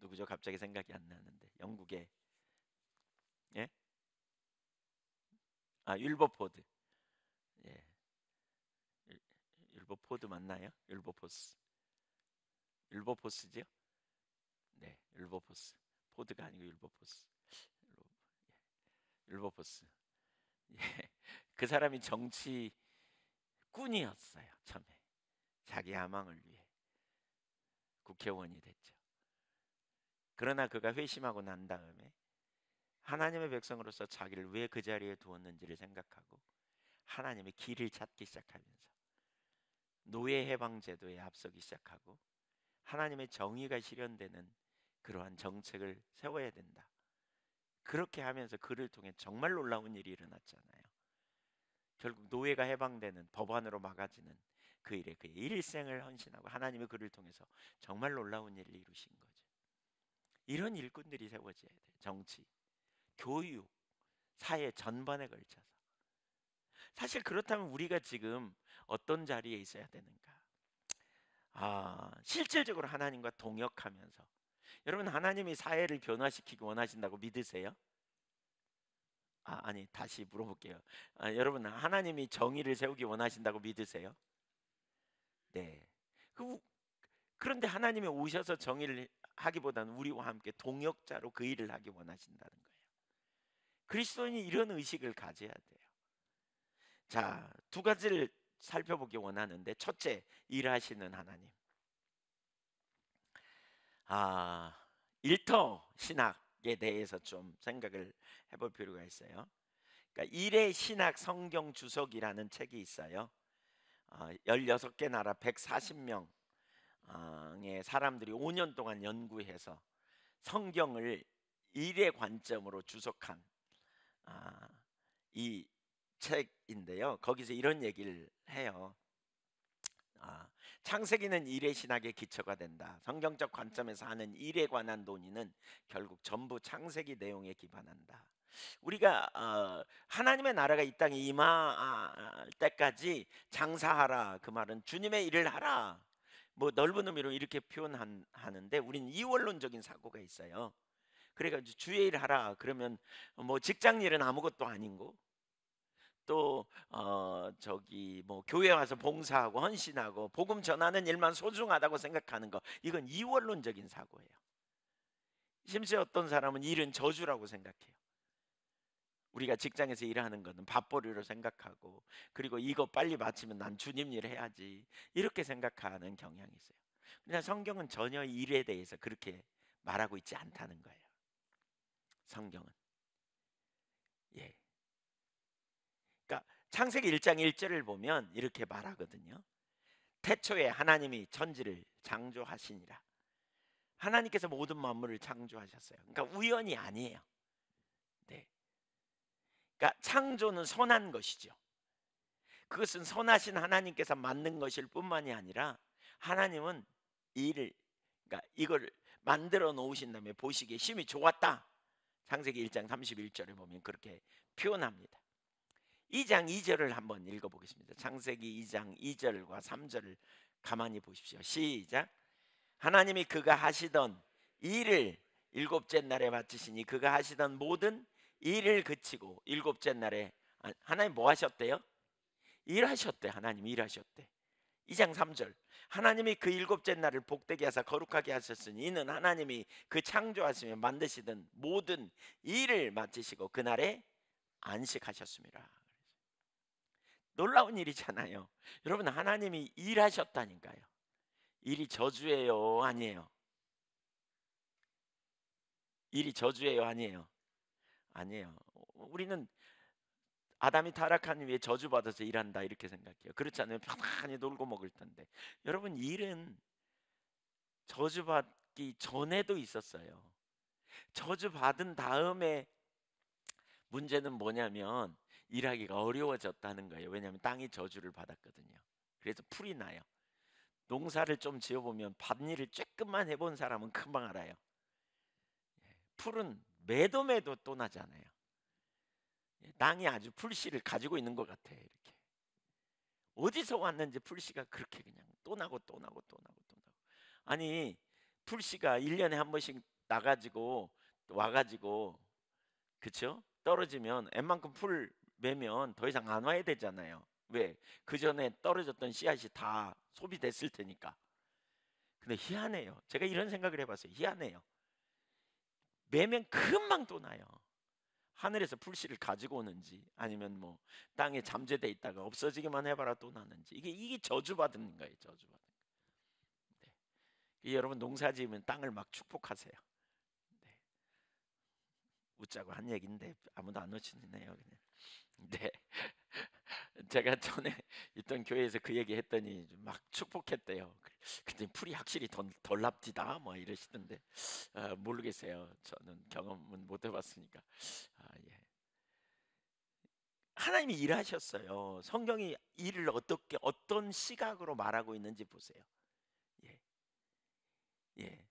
누구죠? 갑자기 생각이 안 나는데. 영국의 예? 아, 윌버포드. 예. 윌버포드 맞나요? 윌버포스. 윌버포스죠? 네, 윌버포스. 포드가 아니고 윌버포스. 윌버포스. 예. 그 사람이 정치꾼이었어요. 처음에 자기 야망을 위해 국회의원이 됐죠. 그러나 그가 회심하고 난 다음에 하나님의 백성으로서 자기를 왜 그 자리에 두었는지를 생각하고 하나님의 길을 찾기 시작하면서 노예 해방 제도에 앞서기 시작하고 하나님의 정의가 실현되는 그러한 정책을 세워야 된다. 그렇게 하면서 그를 통해 정말 놀라운 일이 일어났잖아요. 결국 노예가 해방되는, 법안으로 막아지는 그 일에 그의 일생을 헌신하고 하나님의 그를 통해서 정말 놀라운 일을 이루신 거죠. 이런 일꾼들이 세워져야 돼요. 정치, 교육, 사회 전반에 걸쳐서. 사실 그렇다면 우리가 지금 어떤 자리에 있어야 되는가? 실질적으로 하나님과 동역하면서, 여러분 하나님이 사회를 변화시키기 원하신다고 믿으세요? 아니, 다시 물어볼게요. 여러분 하나님이 정의를 세우기 원하신다고 믿으세요? 네. 그런데 하나님이 오셔서 정의를 하기보다는 우리와 함께 동역자로 그 일을 하기 원하신다는 거예요. 그리스도인이 이런 의식을 가져야 돼요. 자, 두 가지를 살펴보기 원하는데, 첫째, 일하시는 하나님. 일터 신학에 대해서 좀 생각을 해볼 필요가 있어요. 그러니까 일의 신학 성경 주석이라는 책이 있어요. 16개 나라 140명의 사람들이 5년 동안 연구해서 성경을 일의 관점으로 주석한 이 책인데요. 거기서 이런 얘기를 해요. 창세기는 일의 신학의 기초가 된다. 성경적 관점에서 하는 일에 관한 논의는 결국 전부 창세기 내용에 기반한다. 우리가 하나님의 나라가 이 땅에 임할 때까지 장사하라, 그 말은 주님의 일을 하라, 뭐 넓은 의미로 이렇게 표현하는데 우리는 이원론적인 사고가 있어요. 그러니까 주의 일 하라 그러면 뭐 직장 일은 아무것도 아니고, 또 저기 뭐 교회 와서 봉사하고 헌신하고 복음 전하는 일만 소중하다고 생각하는 거, 이건 이원론적인 사고예요. 심지어 어떤 사람은 일은 저주라고 생각해요. 우리가 직장에서 일하는 것은 밥벌이로 생각하고, 그리고 이거 빨리 마치면 난 주님 일 해야지, 이렇게 생각하는 경향이 있어요. 그러나 성경은 전혀 일에 대해서 그렇게 말하고 있지 않다는 거예요. 성경은. 예. 그러니까 창세기 1장 1절을 보면 이렇게 말하거든요. 태초에 하나님이 천지를 창조하시니라. 하나님께서 모든 만물을 창조하셨어요. 그러니까 우연이 아니에요. 네. 그러니까 창조는 선한 것이죠. 그것은 선하신 하나님께서 만든 것일 뿐만이 아니라 하나님은 그러니까 이걸 만들어 놓으신 다음에 보시기에 심히 좋았다. 창세기 1장 31절에 보면 그렇게 표현합니다. 2장 2절을 한번 읽어보겠습니다. 창세기 2장 2절과 3절을 가만히 보십시오. 시작. 하나님이 그가 하시던 일을 일곱째 날에 마치시니 그가 하시던 모든 일을 그치고 일곱째 날에 하나님 뭐 하셨대요? 일하셨대. 하나님 일하셨대. 2장 3절. 하나님이 그 일곱째 날을 복되게 하사 거룩하게 하셨으니 이는 하나님이 그 창조하시며 만드시던 모든 일을 마치시고 그날에 안식하셨습니다. 놀라운 일이잖아요. 여러분 하나님이 일하셨다니까요. 일이 저주예요, 아니에요? 일이 저주예요, 아니에요? 아니에요. 우리는 아담이 타락한 후에 저주받아서 일한다 이렇게 생각해요. 그렇지 않으면 편안히 놀고 먹을 텐데. 여러분 일은 저주받기 전에도 있었어요. 저주받은 다음에 문제는 뭐냐면 일하기가 어려워졌다는 거예요. 왜냐하면 땅이 저주를 받았거든요. 그래서 풀이 나요. 농사를 좀 지어보면 밭일을 조금만 해본 사람은 금방 알아요. 풀은 매도 또 나잖아요. 땅이 아주 풀씨를 가지고 있는 것 같아. 이렇게 어디서 왔는지 풀씨가 그렇게 그냥 또 나고 또 나고 또 나고 또 나고. 아니 풀씨가 1년에 한 번씩 나가지고 와가지고, 그쵸? 떨어지면 웬만큼 풀 매면 더 이상 안 와야 되잖아요. 왜? 그 전에 떨어졌던 씨앗이 다 소비됐을 테니까. 근데 희한해요. 제가 이런 생각을 해봤어요. 희한해요. 매면 금방 또 나요. 하늘에서 풀씨를 가지고 오는지, 아니면 뭐 땅에 잠재돼 있다가 없어지기만 해봐라 또 나는지, 이게 저주받은 거예요. 저주받은 거. 네. 여러분 농사 지으면 땅을 막 축복하세요. 네. 웃자고 한 얘기인데 아무도 안 놓치네요, 그냥. 네. 제가 전에 있던 교회에서 그 얘기 했더니 막 축복했대요. 근데 풀이 확실히 덜 납디다 뭐 이러시던데, 모르겠어요. 저는 경험은 못 해봤으니까. 예. 하나님이 일하셨어요. 성경이 일을 어떤 시각으로 말하고 있는지 보세요. 예. 예.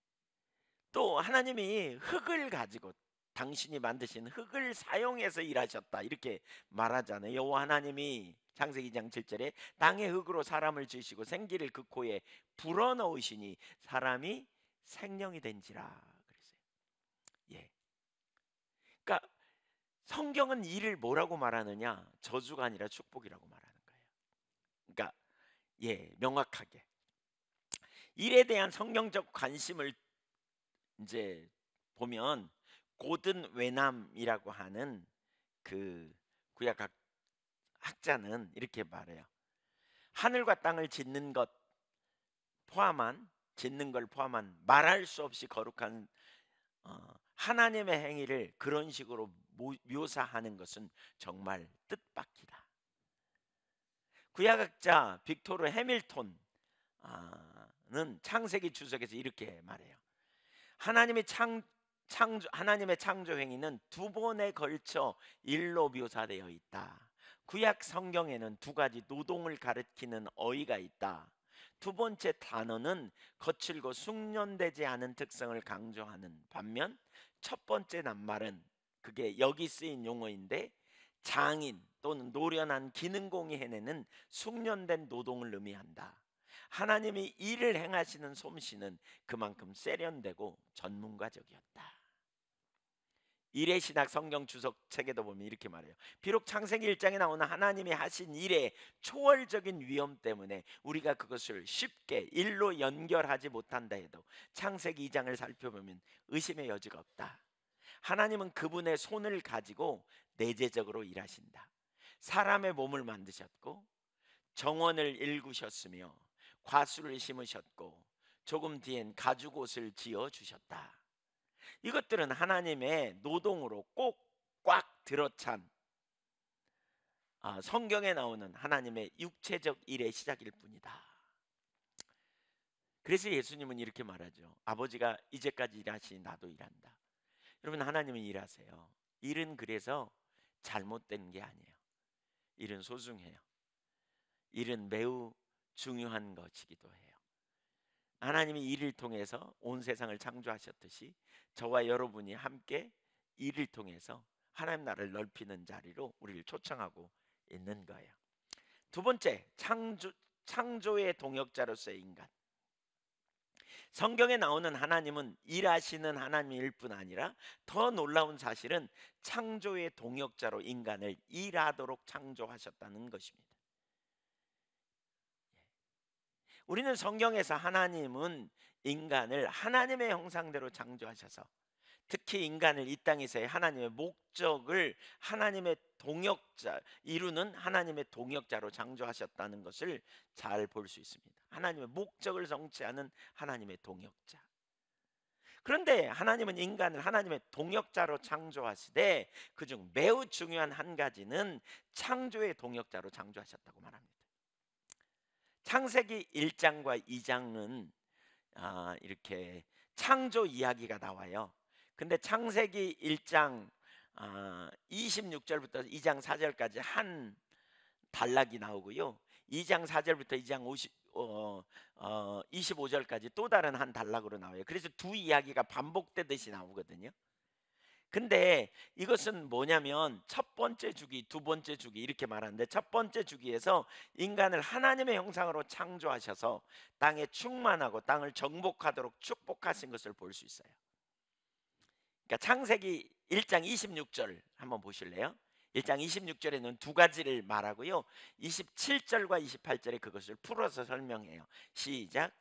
또 하나님이 흙을 가지고, 당신이 만드신 흙을 사용해서 일하셨다 이렇게 말하잖아요. 여호와 하나님이 창세기 2장 7절에 땅의 흙으로 사람을 지으시고 생기를 그 코에 불어넣으시니 사람이 생명이 된지라 그랬어요. 예. 그러니까 성경은 일을 뭐라고 말하느냐? 저주가 아니라 축복이라고 말하는 거예요. 그러니까 명확하게 일에 대한 성경적 관심을 이제 보면, 고든 웨남이라고 하는 그 구약 학자는 이렇게 말해요. 하늘과 땅을 짓는 걸 포함한 말할 수 없이 거룩한 하나님의 행위를 그런 식으로 묘사하는 것은 정말 뜻밖이다. 구약학자 빅토르 해밀턴은 창세기 주석에서 이렇게 말해요. 하나님의 창조 행위는 두 번에 걸쳐 일로 묘사되어 있다. 구약 성경에는 두 가지 노동을 가리키는 어휘가 있다. 두 번째 단어는 거칠고 숙련되지 않은 특성을 강조하는 반면, 첫 번째 낱말은, 그게 여기 쓰인 용어인데, 장인 또는 노련한 기능공이 해내는 숙련된 노동을 의미한다. 하나님이 일을 행하시는 솜씨는 그만큼 세련되고 전문가적이었다. 일의 신학 성경 주석 책에도 보면 이렇게 말해요. 비록 창세기 1장에 나오는 하나님이 하신 일의 초월적인 위엄 때문에 우리가 그것을 쉽게 일로 연결하지 못한다 해도 창세기 2장을 살펴보면 의심의 여지가 없다. 하나님은 그분의 손을 가지고 내재적으로 일하신다. 사람의 몸을 만드셨고 정원을 일구셨으며 과수를 심으셨고 조금 뒤엔 가죽옷을 지어 주셨다. 이것들은 하나님의 노동으로 꼭 꽉 들어찬 성경에 나오는 하나님의 육체적 일의 시작일 뿐이다. 그래서 예수님은 이렇게 말하죠. 아버지가 이제까지 일하시니 나도 일한다. 여러분, 하나님은 일하세요. 일은 그래서 잘못된 게 아니에요. 일은 소중해요. 일은 매우 중요한 것이기도 해요. 하나님이 일을 통해서 온 세상을 창조하셨듯이 저와 여러분이 함께 일을 통해서 하나님 나라를 넓히는 자리로 우리를 초청하고 있는 거예요. 두 번째, 창조의 동역자로서의 인간. 성경에 나오는 하나님은 일하시는 하나님일 뿐 아니라 더 놀라운 사실은 창조의 동역자로 인간을 일하도록 창조하셨다는 것입니다. 우리는 성경에서 하나님은 인간을 하나님의 형상대로 창조하셔서, 특히 인간을 이 땅에서의 하나님의 목적을 하나님의 동역자, 이루는 하나님의 동역자로 창조하셨다는 것을 잘 볼 수 있습니다. 하나님의 목적을 성취하는 하나님의 동역자. 그런데 하나님은 인간을 하나님의 동역자로 창조하시되 그중 매우 중요한 한 가지는 창조의 동역자로 창조하셨다고 말합니다. 창세기 1장과 2장은 이렇게 창조 이야기가 나와요. 근데 창세기 1장 26절부터 2장 4절까지 한 단락이 나오고요. 2장 4절부터 2장 25절까지 또 다른 한 단락으로 나와요. 그래서 두 이야기가 반복되듯이 나오거든요. 근데 이것은 뭐냐면 첫 번째 주기, 두 번째 주기 이렇게 말하는데, 첫 번째 주기에서 인간을 하나님의 형상으로 창조하셔서 땅에 충만하고 땅을 정복하도록 축복하신 것을 볼 수 있어요. 그러니까 창세기 1장 26절 한번 보실래요? 1장 26절에는 두 가지를 말하고요. 27절과 28절에 그것을 풀어서 설명해요. 시작.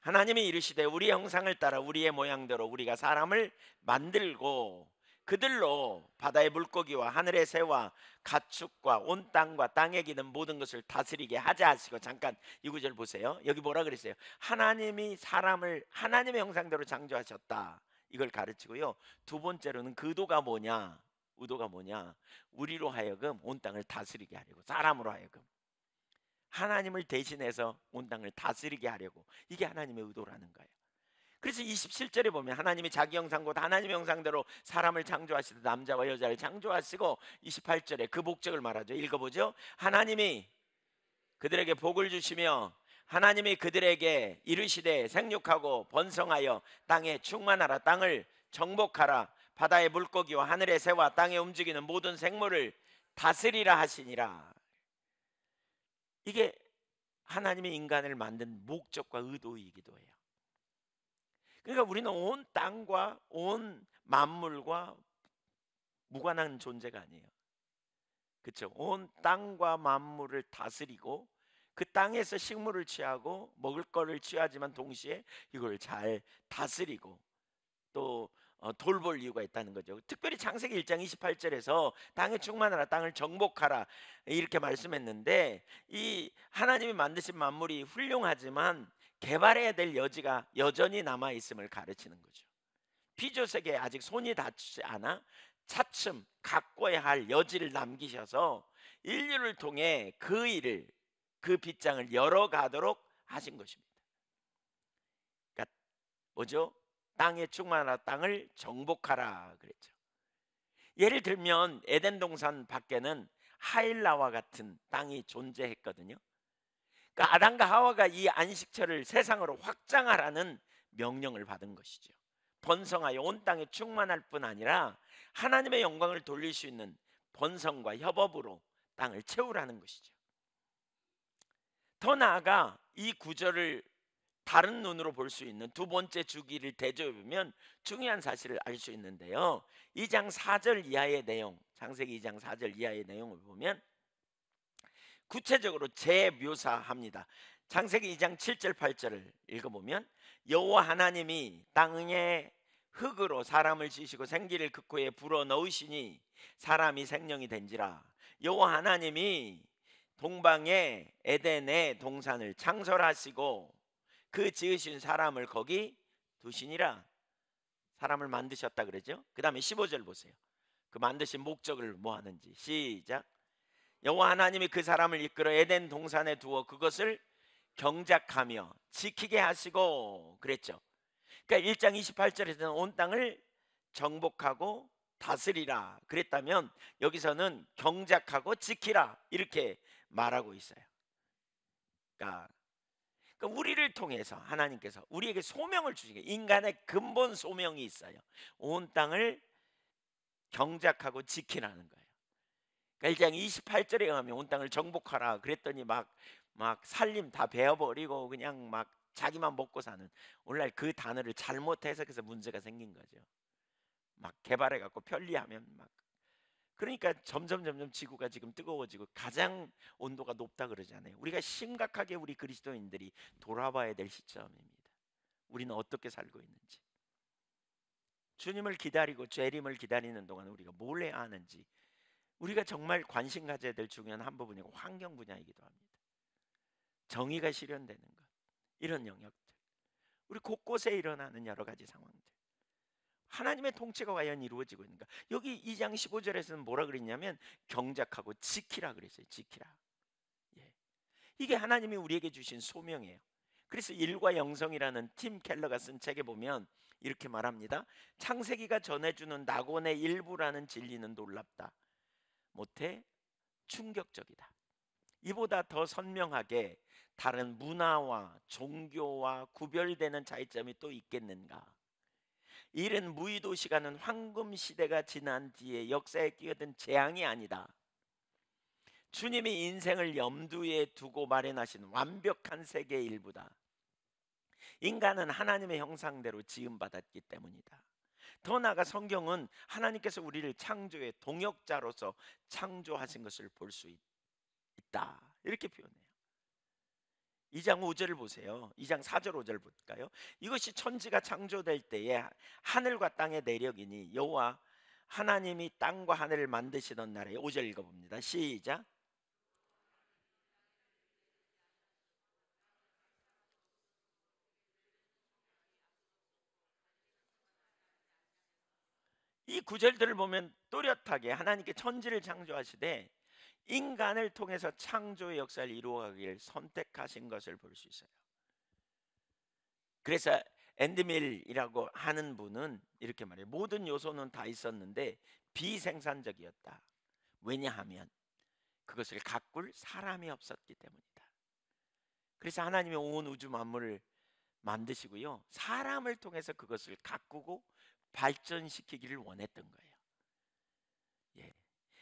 하나님이 이르시되 우리의 형상을 따라 우리의 모양대로 우리가 사람을 만들고 그들로 바다의 물고기와 하늘의 새와 가축과 온 땅과 땅에 기는 모든 것을 다스리게 하자 하시고, 잠깐 이 구절 보세요. 여기 뭐라 그랬어요? 하나님이 사람을 하나님의 형상대로 창조하셨다, 이걸 가르치고요. 두 번째로는 그 의도가 뭐냐? 의도가 뭐냐? 우리로 하여금 온 땅을 다스리게 하려고, 사람으로 하여금 하나님을 대신해서 온 땅을 다스리게 하려고, 이게 하나님의 의도라는 거예요. 그래서 27절에 보면 하나님이 자기 형상 곧 하나님의 형상대로 사람을 창조하시되 남자와 여자를 창조하시고, 28절에 그 목적을 말하죠. 읽어보죠. 하나님이 그들에게 복을 주시며 하나님이 그들에게 이르시되 생육하고 번성하여 땅에 충만하라, 땅을 정복하라, 바다의 물고기와 하늘의 새와 땅에 움직이는 모든 생물을 다스리라 하시니라. 이게 하나님이 인간을 만든 목적과 의도이기도 해요. 그러니까 우리는 온 땅과 온 만물과 무관한 존재가 아니에요. 그렇죠? 온 땅과 만물을 다스리고 그 땅에서 식물을 취하고 먹을 거를 취하지만 동시에 이걸 잘 다스리고 또 돌볼 이유가 있다는 거죠. 특별히 창세기 1장 28절에서 땅에 충만하라, 땅을 정복하라 이렇게 말씀했는데, 이 하나님이 만드신 만물이 훌륭하지만 개발해야 될 여지가 여전히 남아 있음을 가르치는 거죠. 피조세계에 아직 손이 닿지 않아 차츰 가꿔야 할 여지를 남기셔서 인류를 통해 그 일을, 그 빗장을 열어가도록 하신 것입니다. 그러니까 뭐죠? 땅에 충만하라, 땅을 정복하라 그랬죠. 예를 들면 에덴 동산 밖에는 하일라와 같은 땅이 존재했거든요. 그러니까 아담과 하와가 이 안식처를 세상으로 확장하라는 명령을 받은 것이죠. 번성하여 온 땅에 충만할 뿐 아니라 하나님의 영광을 돌릴 수 있는 번성과 협업으로 땅을 채우라는 것이죠. 더 나아가 이 구절을 다른 눈으로 볼 수 있는 두 번째 주기를 대조해보면 중요한 사실을 알 수 있는데요. 2장 4절 이하의 내용, 창세기 2장 4절 이하의 내용을 보면 구체적으로 재묘사합니다. 창세기 2장 7절 8절을 읽어보면 여호와 하나님이 땅에 흙으로 사람을 지으시고 생기를 그 코에 불어 넣으시니 사람이 생명이 된지라. 여호와 하나님이 동방의 에덴의 동산을 창설하시고 그 지으신 사람을 거기 두시니라. 사람을 만드셨다 그러죠. 그 다음에 15절 보세요. 그 만드신 목적을 뭐 하는지. 시작. 여호와 하나님이 그 사람을 이끌어 에덴 동산에 두어 그것을 경작하며 지키게 하시고 그랬죠. 그러니까 1장 28절에서는 온 땅을 정복하고 다스리라 그랬다면, 여기서는 경작하고 지키라 이렇게 말하고 있어요. 그러니까 우리를 통해서 하나님께서 우리에게 소명을 주시게, 인간의 근본 소명이 있어요. 온 땅을 경작하고 지키라는 거예요. 그러니까 1장 28절에 의하면 온 땅을 정복하라 그랬더니 막 살림 다 베어버리고 그냥 막 자기만 먹고 사는, 오늘날 그 단어를 잘못 해석해서 문제가 생긴 거죠. 막 개발해 갖고 편리하면 막, 그러니까 점점 지구가 지금 뜨거워지고 가장 온도가 높다 그러잖아요. 우리가 심각하게 우리 그리스도인들이 돌아봐야 될 시점입니다. 우리는 어떻게 살고 있는지, 주님을 기다리고 재림을 기다리는 동안 우리가 뭘 해야 하는지, 우리가 정말 관심 가져야 될 중요한 한 부분이 환경 분야이기도 합니다. 정의가 실현되는 것, 이런 영역들, 우리 곳곳에 일어나는 여러 가지 상황들, 하나님의 통치가 과연 이루어지고 있는가. 여기 2장 15절에서는 뭐라 그랬냐면 경작하고 지키라 그랬어요. 지키라. 예. 이게 하나님이 우리에게 주신 소명이에요. 그래서 일과 영성이라는 팀 켈러가 쓴 책에 보면 이렇게 말합니다. 창세기가 전해주는 낙원의 일부라는 진리는 놀랍다 못해 충격적이다. 이보다 더 선명하게 다른 문화와 종교와 구별되는 차이점이 또 있겠는가. 이른 무의도 시간은 황금 시대가 지난 뒤에 역사에 끼어든 재앙이 아니다. 주님이 인생을 염두에 두고 마련하신 완벽한 세계의 일부다. 인간은 하나님의 형상대로 지음받았기 때문이다. 더 나아가 성경은 하나님께서 우리를 창조의 동역자로서 창조하신 것을 볼 수 있다, 이렇게 표현해요. 2장 5절을 보세요. 2장 4절 5절 볼까요? 이것이 천지가 창조될 때에 하늘과 땅의 내력이니 여호와 하나님이 땅과 하늘을 만드시던 날에, 5절 읽어봅니다. 시작. 이 구절들을 보면 또렷하게 하나님께 천지를 창조하시되 인간을 통해서 창조의 역사를 이루어가기를 선택하신 것을 볼 수 있어요. 그래서 앤드밀이라고 하는 분은 이렇게 말해요. 모든 요소는 다 있었는데 비생산적이었다. 왜냐하면 그것을 가꿀 사람이 없었기 때문이다. 그래서 하나님이 온 우주 만물을 만드시고요, 사람을 통해서 그것을 가꾸고 발전시키기를 원했던 거예요. 예.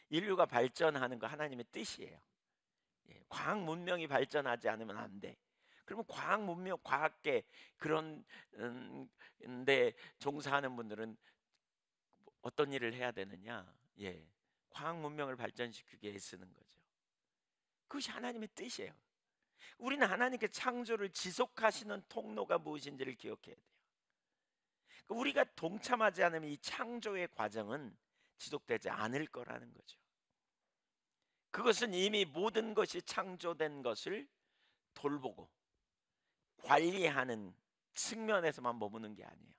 인류가 발전하는 거 하나님의 뜻이에요. 예. 과학 문명이 발전하지 않으면 안 돼. 그러면 과학 문명, 과학계 그런 데 종사하는 분들은 어떤 일을 해야 되느냐? 예. 과학 문명을 발전시키기 위해 쓰는 거죠. 그것이 하나님의 뜻이에요. 우리는 하나님께 창조를 지속하시는 통로가 무엇인지를 기억해야 돼요. 우리가 동참하지 않으면 이 창조의 과정은 지속되지 않을 거라는 거죠. 그것은 이미 모든 것이 창조된 것을 돌보고 관리하는 측면에서만 머무는 게 아니에요.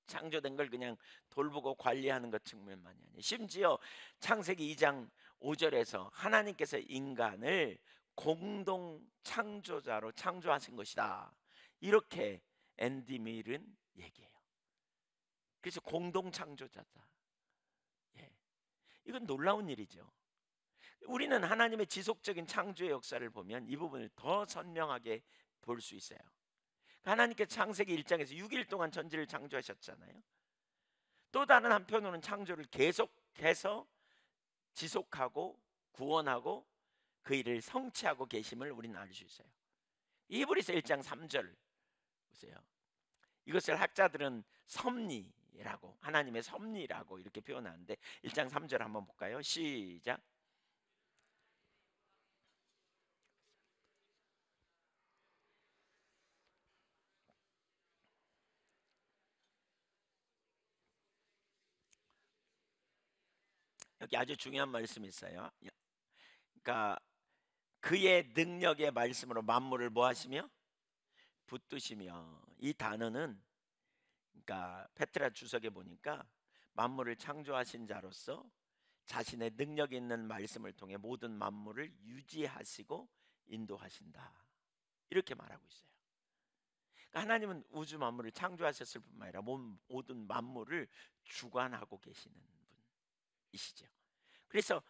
창조된 걸 그냥 돌보고 관리하는 것 측면만이 아니에요. 심지어 창세기 2장 5절에서 하나님께서 인간을 공동 창조자로 창조하신 것이다, 이렇게 앤디 밀은 얘기해요. 그래서 공동 창조자다. 예. 이건 놀라운 일이죠. 우리는 하나님의 지속적인 창조의 역사를 보면 이 부분을 더 선명하게 볼 수 있어요. 하나님께서 창세기 1장에서 6일 동안 천지를 창조하셨잖아요. 또 다른 한편으로는 창조를 계속해서 지속하고 구원하고 그 일을 성취하고 계심을 우리는 알 수 있어요. 히브리서 1장 3절 보세요. 이것을 학자들은 섭리라고, 하나님의 섭리라고 이렇게 표현하는데 1장 3절 한번 볼까요? 시작. 여기 아주 중요한 말씀이 있어요. 그러니까 그의 능력의 말씀으로 만물을 뭐 하시며 붙드시며, 이 단어는 그러니까 페트라 주석에 보니까 만물을 창조하신 자로서 자신의 능력 있는 말씀을 통해 모든 만물을 유지하시고 인도하신다, 이렇게 말하고 있어요. 그러니까 하나님은 우주 만물을 창조하셨을 뿐만 아니라 모든 만물을 주관하고 계시는 분이시죠. 그래서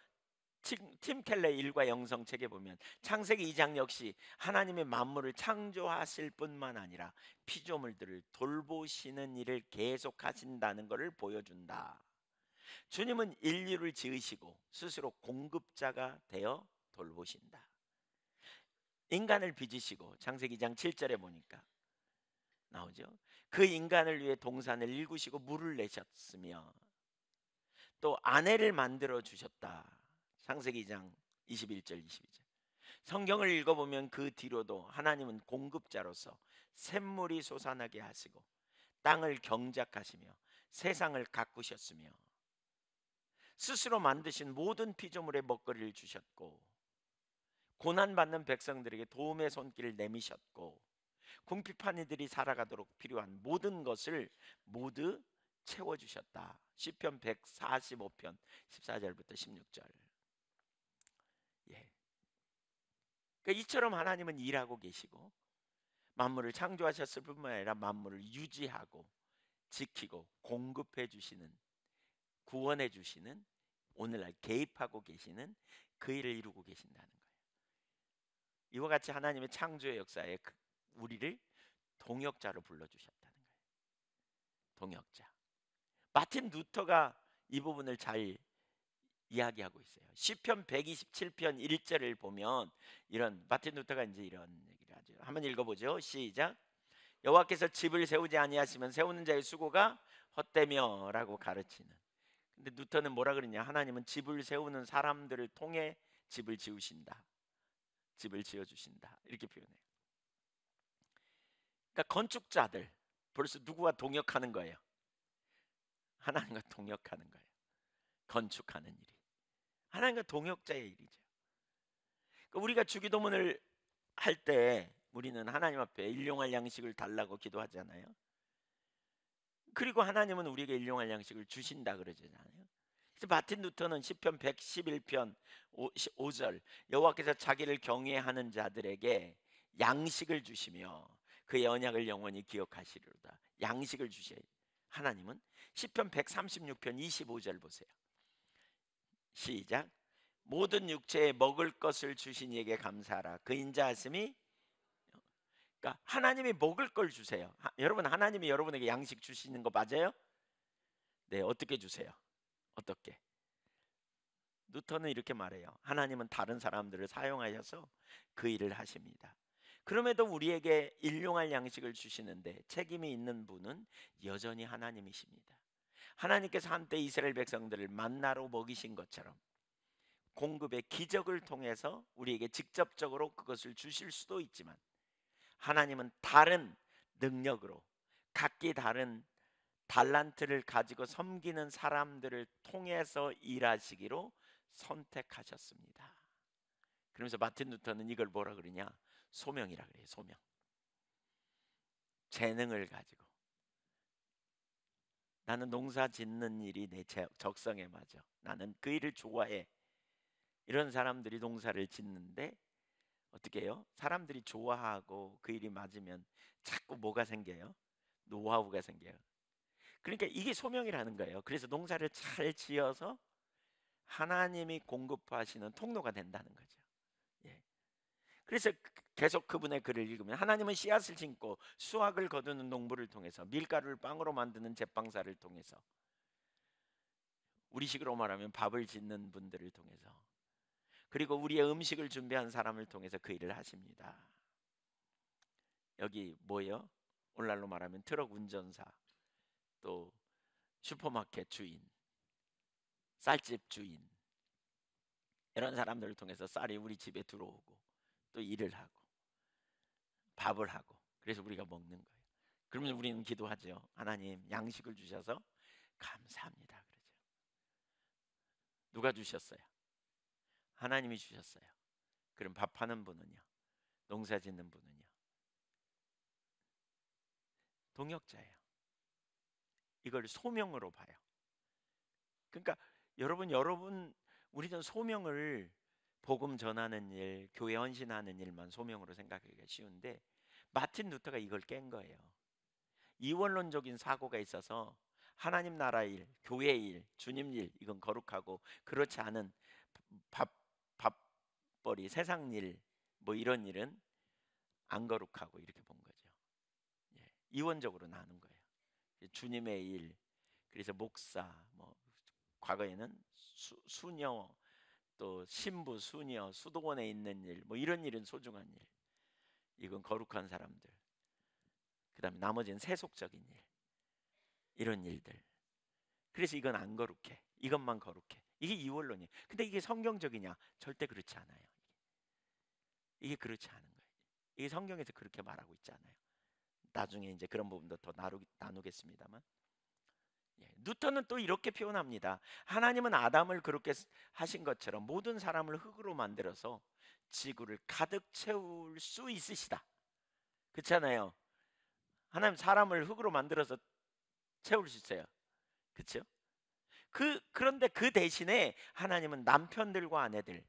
팀 켈러의 일과 영성 책에 보면 창세기 2장 역시 하나님의 만물을 창조하실 뿐만 아니라 피조물들을 돌보시는 일을 계속하신다는 것을 보여준다. 주님은 인류를 지으시고 스스로 공급자가 되어 돌보신다. 인간을 빚으시고 창세기 2장 7절에 보니까 나오죠. 그 인간을 위해 동산을 일구시고 물을 내셨으며 또 아내를 만들어 주셨다. 창세기 2장 21절 22절. 성경을 읽어보면 그 뒤로도 하나님은 공급자로서 샘물이 솟아나게 하시고 땅을 경작하시며 세상을 가꾸셨으며 스스로 만드신 모든 피조물의 먹거리를 주셨고 고난받는 백성들에게 도움의 손길을 내미셨고 궁핍한 이들이 살아가도록 필요한 모든 것을 모두 채워주셨다. 시편 145편 14절부터 16절. 예. 그러니까 이처럼 하나님은 일하고 계시고 만물을 창조하셨을 뿐만 아니라 만물을 유지하고 지키고 공급해 주시는, 구원해 주시는, 오늘날 개입하고 계시는 그 일을 이루고 계신다는 거예요. 이와 같이 하나님의 창조의 역사에 우리를 동역자로 불러주셨다는 거예요. 동역자. 마틴 루터가 이 부분을 잘 이야기하고 있어요. 시편 127편 1절을 보면 이런, 마틴 루터가 이제 이런 얘기를 하죠. 한번 읽어보죠. 시작. 여호와께서 집을 세우지 아니하시면 세우는 자의 수고가 헛되며라고 가르치는. 근데 뉴턴은 뭐라 그러냐? 하나님은 집을 세우는 사람들을 통해 집을 지으신다. 집을 지어 주신다. 이렇게 표현해요. 그러니까 건축자들 벌써 누구와 동역하는 거예요? 하나님과 동역하는 거예요. 건축하는 일이 하나님과 동역자의 일이죠. 그러니까 우리가 주기도문을 할 때 우리는 하나님 앞에 일용할 양식을 달라고 기도하잖아요. 그리고 하나님은 우리에게 일용할 양식을 주신다 그러잖아요. 그래서 마틴 루터는 시편 111편 5절 여호와께서 자기를 경외하는 자들에게 양식을 주시며 그의 언약을 영원히 기억하시리로다. 양식을 주셔요. 하나님은 시편 136편 25절 보세요. 시작. 모든 육체에 먹을 것을 주신 이에게 감사하라. 그 인자하심이. 그러니까 하나님이 먹을 걸 주세요. 여러분, 하나님이 여러분에게 양식 주시는 거 맞아요? 네, 어떻게 주세요? 어떻게? 뉴턴은 이렇게 말해요. 하나님은 다른 사람들을 사용하셔서 그 일을 하십니다. 그럼에도 우리에게 일용할 양식을 주시는데 책임이 있는 분은 여전히 하나님이십니다. 하나님께서 한때 이스라엘 백성들을 만나로 먹이신 것처럼 공급의 기적을 통해서 우리에게 직접적으로 그것을 주실 수도 있지만 하나님은 다른 능력으로 각기 다른 달란트를 가지고 섬기는 사람들을 통해서 일하시기로 선택하셨습니다. 그러면서 마틴 루터는 이걸 뭐라 그러냐? 소명이라 그래요. 소명. 재능을 가지고 나는 농사 짓는 일이 내 적성에 맞아. 나는 그 일을 좋아해. 이런 사람들이 농사를 짓는데 어떻게 해요? 사람들이 좋아하고 그 일이 맞으면 자꾸 뭐가 생겨요? 노하우가 생겨요. 그러니까 이게 소명이라는 거예요. 그래서 농사를 잘 지어서 하나님이 공급하시는 통로가 된다는 거죠. 예. 그래서 계속 그분의 글을 읽으면 하나님은 씨앗을 심고 수확을 거두는 농부를 통해서 밀가루를 빵으로 만드는 제빵사를 통해서 우리식으로 말하면 밥을 짓는 분들을 통해서 그리고 우리의 음식을 준비한 사람을 통해서 그 일을 하십니다. 여기 뭐예요? 오늘날로 말하면 트럭 운전사, 또 슈퍼마켓 주인, 쌀집 주인, 이런 사람들을 통해서 쌀이 우리 집에 들어오고 또 일을 하고 밥을 하고 그래서 우리가 먹는 거예요. 그러면 우리는 기도하죠. 하나님 양식을 주셔서 감사합니다 그러죠. 누가 주셨어요? 하나님이 주셨어요. 그럼 밥하는 분은요? 농사 짓는 분은요? 동역자예요. 이걸 소명으로 봐요. 그러니까 여러분 우리는 소명을 복음 전하는 일, 교회 헌신하는 일만 소명으로 생각하기가 쉬운데 마틴 루터가 이걸 깬 거예요. 이원론적인 사고가 있어서 하나님 나라 일, 교회 일, 주님 일 이건 거룩하고 그렇지 않은 밥벌이 세상 일 뭐 이런 일은 안 거룩하고 이렇게 본 거죠. 예, 이원적으로 나눈 거예요. 주님의 일, 그래서 목사, 뭐 과거에는 수녀, 또 신부, 수녀, 수도원에 있는 일, 뭐 이런 일은 소중한 일. 이건 거룩한 사람들. 그다음에 나머지는 세속적인 일, 이런 일들. 그래서 이건 안 거룩해. 이것만 거룩해. 이게 이원론이에요. 근데 이게 성경적이냐? 절대 그렇지 않아요. 이게 그렇지 않은 거예요. 이게 성경에서 그렇게 말하고 있지 않아요. 나중에 이제 그런 부분도 더 나누겠습니다만. 예, 뉴턴은 또 이렇게 표현합니다. 하나님은 아담을 그렇게 하신 것처럼 모든 사람을 흙으로 만들어서 지구를 가득 채울 수 있으시다. 그렇잖아요. 하나님 사람을 흙으로 만들어서 채울 수 있어요. 그렇죠? 그런데 그 대신에 하나님은 남편들과 아내들,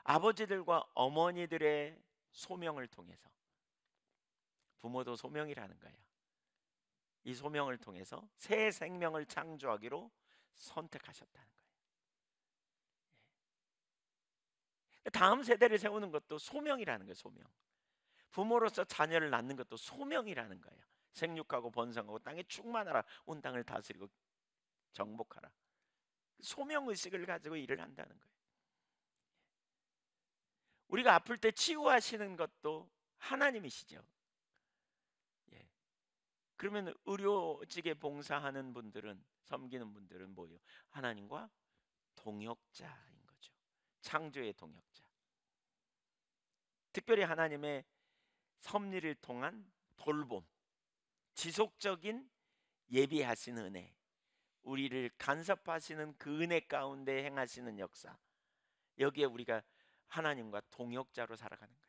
아버지들과 어머니들의 소명을 통해서 부모도 소명이라는 거예요. 이 소명을 통해서 새 생명을 창조하기로 선택하셨다는 거예요. 다음 세대를 세우는 것도 소명이라는 거예요. 소명. 부모로서 자녀를 낳는 것도 소명이라는 거예요. 생육하고 번성하고 땅에 충만하라. 온 땅을 다스리고 정복하라. 소명의식을 가지고 일을 한다는 거예요. 우리가 아플 때 치유하시는 것도 하나님이시죠. 예. 그러면 의료직에 봉사하는 분들은, 섬기는 분들은 뭐예요? 하나님과 동역자인 거죠. 창조의 동역자. 특별히 하나님의 섭리를 통한 돌봄, 지속적인 예비하시는 은혜, 우리를 간섭하시는 그 은혜 가운데 행하시는 역사, 여기에 우리가 하나님과 동역자로 살아가는 거예요.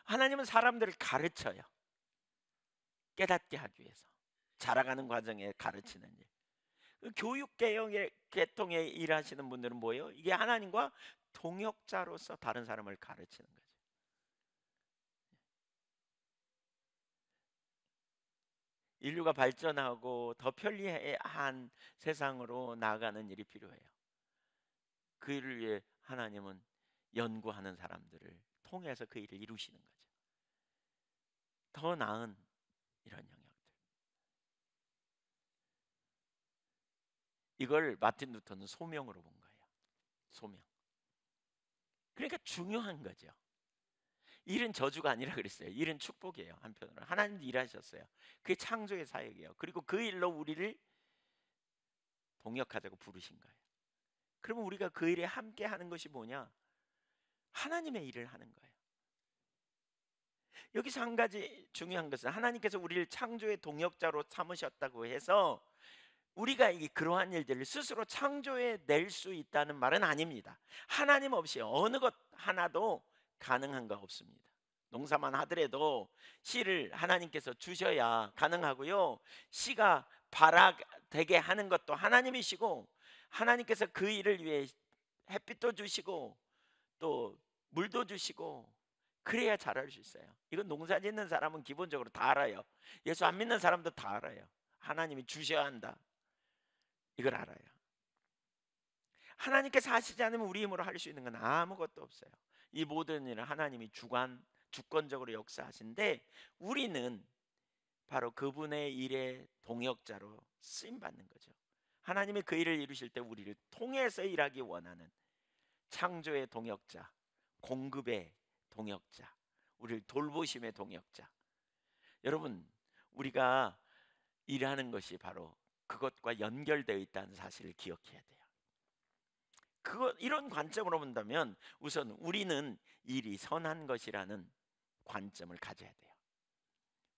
하나님은 사람들을 가르쳐요. 깨닫게 하기 위해서. 자라가는 과정에 가르치는 일. 교육 개혁의 계통에 일하시는 분들은 뭐예요? 이게 하나님과 동역자로서 다른 사람을 가르치는 거죠. 인류가 발전하고 더 편리한 세상으로 나아가는 일이 필요해요. 그 일을 위해 하나님은 연구하는 사람들을 통해서 그 일을 이루시는 거죠. 더 나은 이런 영역들. 이걸 마틴 루터는 소명으로 본 거예요. 소명. 그러니까 중요한 거죠. 일은 저주가 아니라 그랬어요. 일은 축복이에요. 한편으로 하나님도 일하셨어요. 그게 창조의 사역이에요. 그리고 그 일로 우리를 동역하자고 부르신 거예요. 그러면 우리가 그 일에 함께 하는 것이 뭐냐? 하나님의 일을 하는 거예요. 여기서 한 가지 중요한 것은 하나님께서 우리를 창조의 동역자로 삼으셨다고 해서 우리가 그러한 일들을 스스로 창조해 낼 수 있다는 말은 아닙니다. 하나님 없이 어느 것 하나도 가능한 거 없습니다. 농사만 하더라도 씨를 하나님께서 주셔야 가능하고요. 씨가 발아되게 하는 것도 하나님이시고, 하나님께서 그 일을 위해 햇빛도 주시고 또 물도 주시고 그래야 자랄 수 있어요. 이건 농사 짓는 사람은 기본적으로 다 알아요. 예수 안 믿는 사람도 다 알아요. 하나님이 주셔야 한다. 이걸 알아요. 하나님께서 하시지 않으면 우리 힘으로 할 수 있는 건 아무것도 없어요. 이 모든 일은 하나님이 주권적으로 역사하신데 우리는 바로 그분의 일의 동역자로 쓰임 받는 거죠. 하나님이 그 일을 이루실 때 우리를 통해서 일하기 원하는 창조의 동역자, 공급의 동역자, 우리를 돌보심의 동역자. 여러분, 우리가 일하는 것이 바로 그것과 연결되어 있다는 사실을 기억해야 돼요. 이런 관점으로 본다면 우선 우리는 일이 선한 것이라는 관점을 가져야 돼요.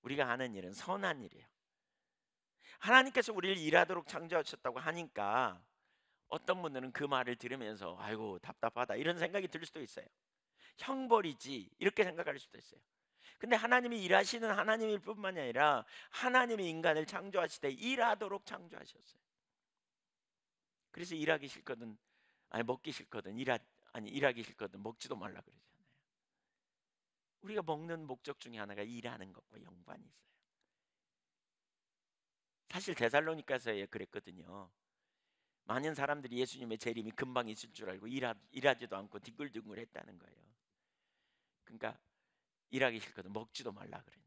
우리가 하는 일은 선한 일이에요. 하나님께서 우리를 일하도록 창조하셨다고 하니까 어떤 분들은 그 말을 들으면서 아이고 답답하다 이런 생각이 들 수도 있어요. 형벌이지 이렇게 생각할 수도 있어요. 근데 하나님이 일하시는 하나님일 뿐만이 아니라 하나님이 인간을 창조하실 때 일하도록 창조하셨어요. 그래서 일하기 싫거든, 먹기 싫거든 일하기 싫거든 먹지도 말라 그러잖아요. 우리가 먹는 목적 중에 하나가 일하는 것과 연관이 있어요. 사실 데살로니가서에 그랬거든요. 많은 사람들이 예수님의 재림이 금방 있을 줄 알고 일하지도 않고 뒹굴뒹굴 했다는 거예요. 그러니까 일하기 싫거든 먹지도 말라 그래요.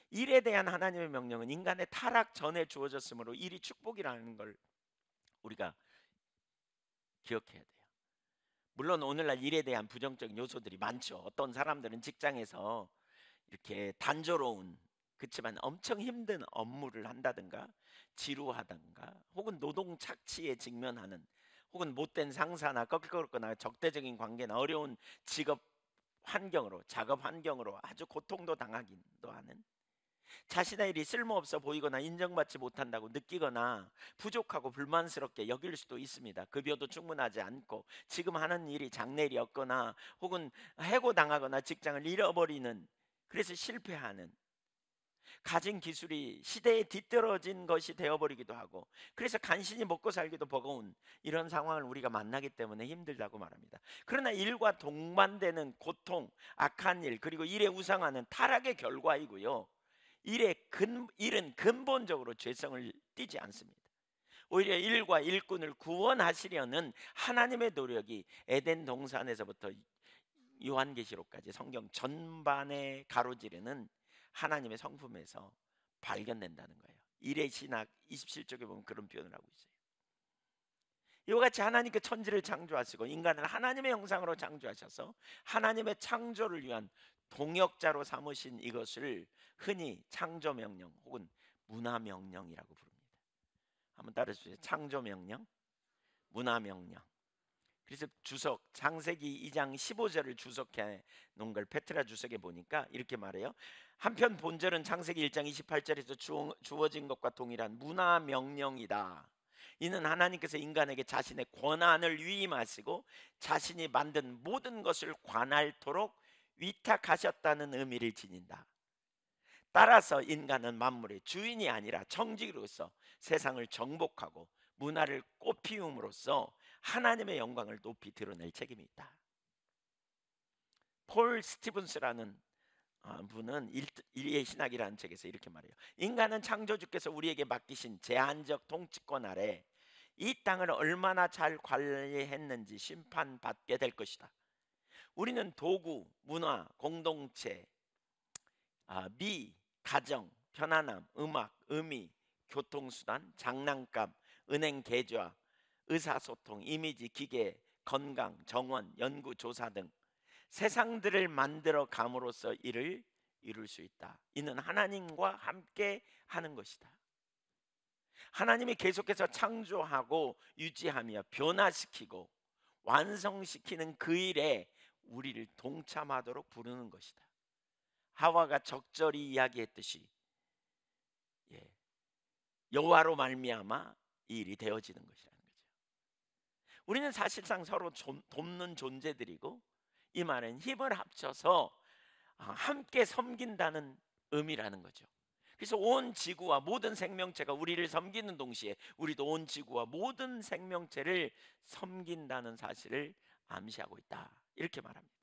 일에 대한 하나님의 명령은 인간의 타락 전에 주어졌으므로 일이 축복이라는 걸 우리가 기억해야 돼요. 물론 오늘날 일에 대한 부정적인 요소들이 많죠. 어떤 사람들은 직장에서 이렇게 단조로운 그렇지만 엄청 힘든 업무를 한다든가 지루하든가 혹은 노동 착취에 직면하는 혹은 못된 상사나 꺾거나 적대적인 관계나 어려운 직업 환경으로 작업 환경으로 아주 고통도 당하기도 하는, 자신의 일이 쓸모없어 보이거나 인정받지 못한다고 느끼거나 부족하고 불만스럽게 여길 수도 있습니다. 급여도 충분하지 않고 지금 하는 일이 장래일이었거나 혹은 해고당하거나 직장을 잃어버리는, 그래서 실패하는, 가진 기술이 시대에 뒤떨어진 것이 되어버리기도 하고 그래서 간신히 먹고 살기도 버거운 이런 상황을 우리가 만나기 때문에 힘들다고 말합니다. 그러나 일과 동반되는 고통, 악한 일, 그리고 일에 우상하는 타락의 결과이고요, 일은 근본적으로 죄성을 띠지 않습니다. 오히려 일과 일꾼을 구원하시려는 하나님의 노력이 에덴 동산에서부터 요한계시록까지 성경 전반에 가로지르는 하나님의 성품에서 발견된다는 거예요. 일의 신학 27쪽에 보면 그런 표현을 하고 있어요. 이와 같이 하나님께 천지를 창조하시고 인간을 하나님의 형상으로 창조하셔서 하나님의 창조를 위한 동역자로 삼으신 이것을 흔히 창조명령 혹은 문화명령이라고 부릅니다. 한번 따라주세요. 창조명령, 문화명령. 그래서 주석 창세기 2장 15절을 주석해 놓은 걸 페트라 주석에 보니까 이렇게 말해요. 한편 본절은 창세기 1장 28절에서 주어진 것과 동일한 문화명령이다. 이는 하나님께서 인간에게 자신의 권한을 위임하시고 자신이 만든 모든 것을 관할토록 위탁하셨다는 의미를 지닌다. 따라서 인간은 만물의 주인이 아니라 청지기로서 세상을 정복하고 문화를 꽃피움으로써 하나님의 영광을 높이 드러낼 책임이 있다. 폴 스티븐스라는 분은 일의 신학이라는 책에서 이렇게 말해요. 인간은 창조주께서 우리에게 맡기신 제한적 통치권 아래 이 땅을 얼마나 잘 관리했는지 심판받게 될 것이다. 우리는 도구, 문화, 공동체, 미, 가정, 편안함, 음악, 의미, 교통수단, 장난감, 은행 계좌, 의사소통, 이미지, 기계, 건강, 정원, 연구, 조사 등 세상들을 만들어 감으로써 이를 이룰 수 있다. 이는 하나님과 함께 하는 것이다. 하나님이 계속해서 창조하고 유지하며 변화시키고 완성시키는 그 일에 우리를 동참하도록 부르는 것이다. 하와가 적절히 이야기했듯이 여호와로 말미암아 이 일이 되어지는 것이라는 거죠. 우리는 사실상 서로 돕는 존재들이고 이 말은 힘을 합쳐서 함께 섬긴다는 의미라는 거죠. 그래서 온 지구와 모든 생명체가 우리를 섬기는 동시에 우리도 온 지구와 모든 생명체를 섬긴다는 사실을 암시하고 있다. 이렇게 말합니다.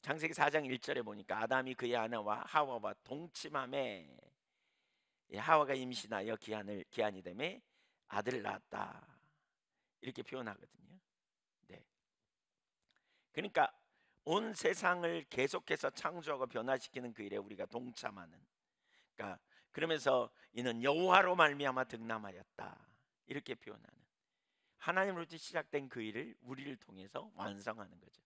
창세기 4장 1절에 보니까 아담이 그의 아내와 하와와 동침함에 하와가 임신하여 기한이 되매 아들을 낳았다. 이렇게 표현하거든요. 네. 그러니까 온 세상을 계속해서 창조하고 변화시키는 그 일에 우리가 동참하는. 그러니까 그러면서 이는 여호와로 말미암아 득남하였다. 이렇게 표현하는. 하나님으로부터 시작된 그 일을 우리를 통해서 완성하는 거죠.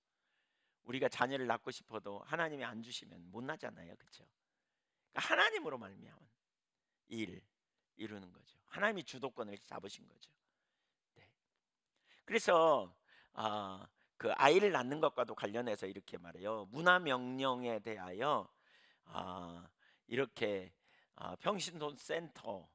우리가 자녀를 낳고 싶어도 하나님이 안 주시면 못 나잖아요, 그렇죠? 그러니까 하나님으로 말미암은 이 일을 이루는 거죠. 하나님이 주도권을 잡으신 거죠. 네. 그래서 그 아이를 낳는 것과도 관련해서 이렇게 말해요. 문화 명령에 대하여 이렇게 평신도 센터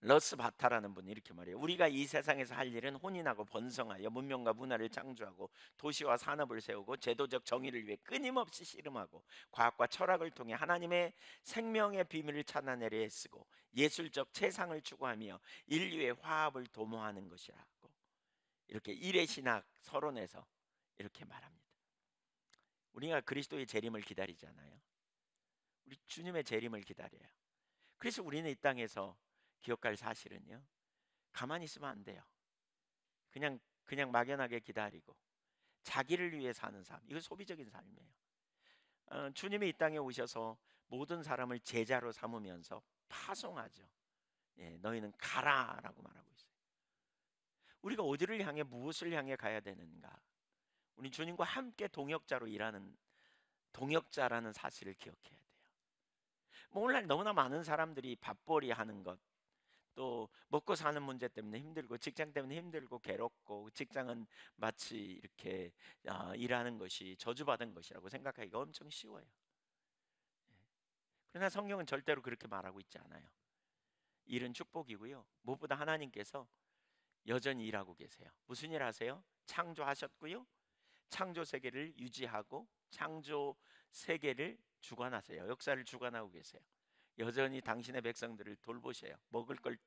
러스 바타라는 분이 이렇게 말해요. 우리가 이 세상에서 할 일은 혼인하고 번성하여 문명과 문화를 창조하고 도시와 산업을 세우고 제도적 정의를 위해 끊임없이 씨름하고 과학과 철학을 통해 하나님의 생명의 비밀을 찾아내려 애쓰고 예술적 최상을 추구하며 인류의 화합을 도모하는 것이라고 이렇게 일의 신학 서론에서 이렇게 말합니다. 우리가 그리스도의 재림을 기다리잖아요. 우리 주님의 재림을 기다려요. 그래서 우리는 이 땅에서 기억할 사실은요, 가만히 있으면 안 돼요. 그냥 막연하게 기다리고 자기를 위해 사는 삶, 이거 소비적인 삶이에요. 주님이 이 땅에 오셔서 모든 사람을 제자로 삼으면서 파송하죠. 너희는 가라라고 말하고 있어요. 우리가 어디를 향해 무엇을 향해 가야 되는가? 우리 주님과 함께 동역자로 일하는 동역자라는 사실을 기억해야 돼요. 오늘날 너무나 많은 사람들이 밥벌이 하는 것, 또 먹고 사는 문제 때문에 힘들고 직장 때문에 힘들고 괴롭고 직장은 마치 이렇게 일하는 것이 저주받은 것이라고 생각하기가 엄청 쉬워요. 그러나 성경은 절대로 그렇게 말하고 있지 않아요. 일은 축복이고요. 무엇보다 하나님께서 여전히 일하고 계세요. 무슨 일 하세요? 창조하셨고요. 창조 세계를 유지하고 창조 세계를 주관하세요. 역사를 주관하고 계세요. 여전히 당신의 백성들을 돌보셔요. 먹을 걸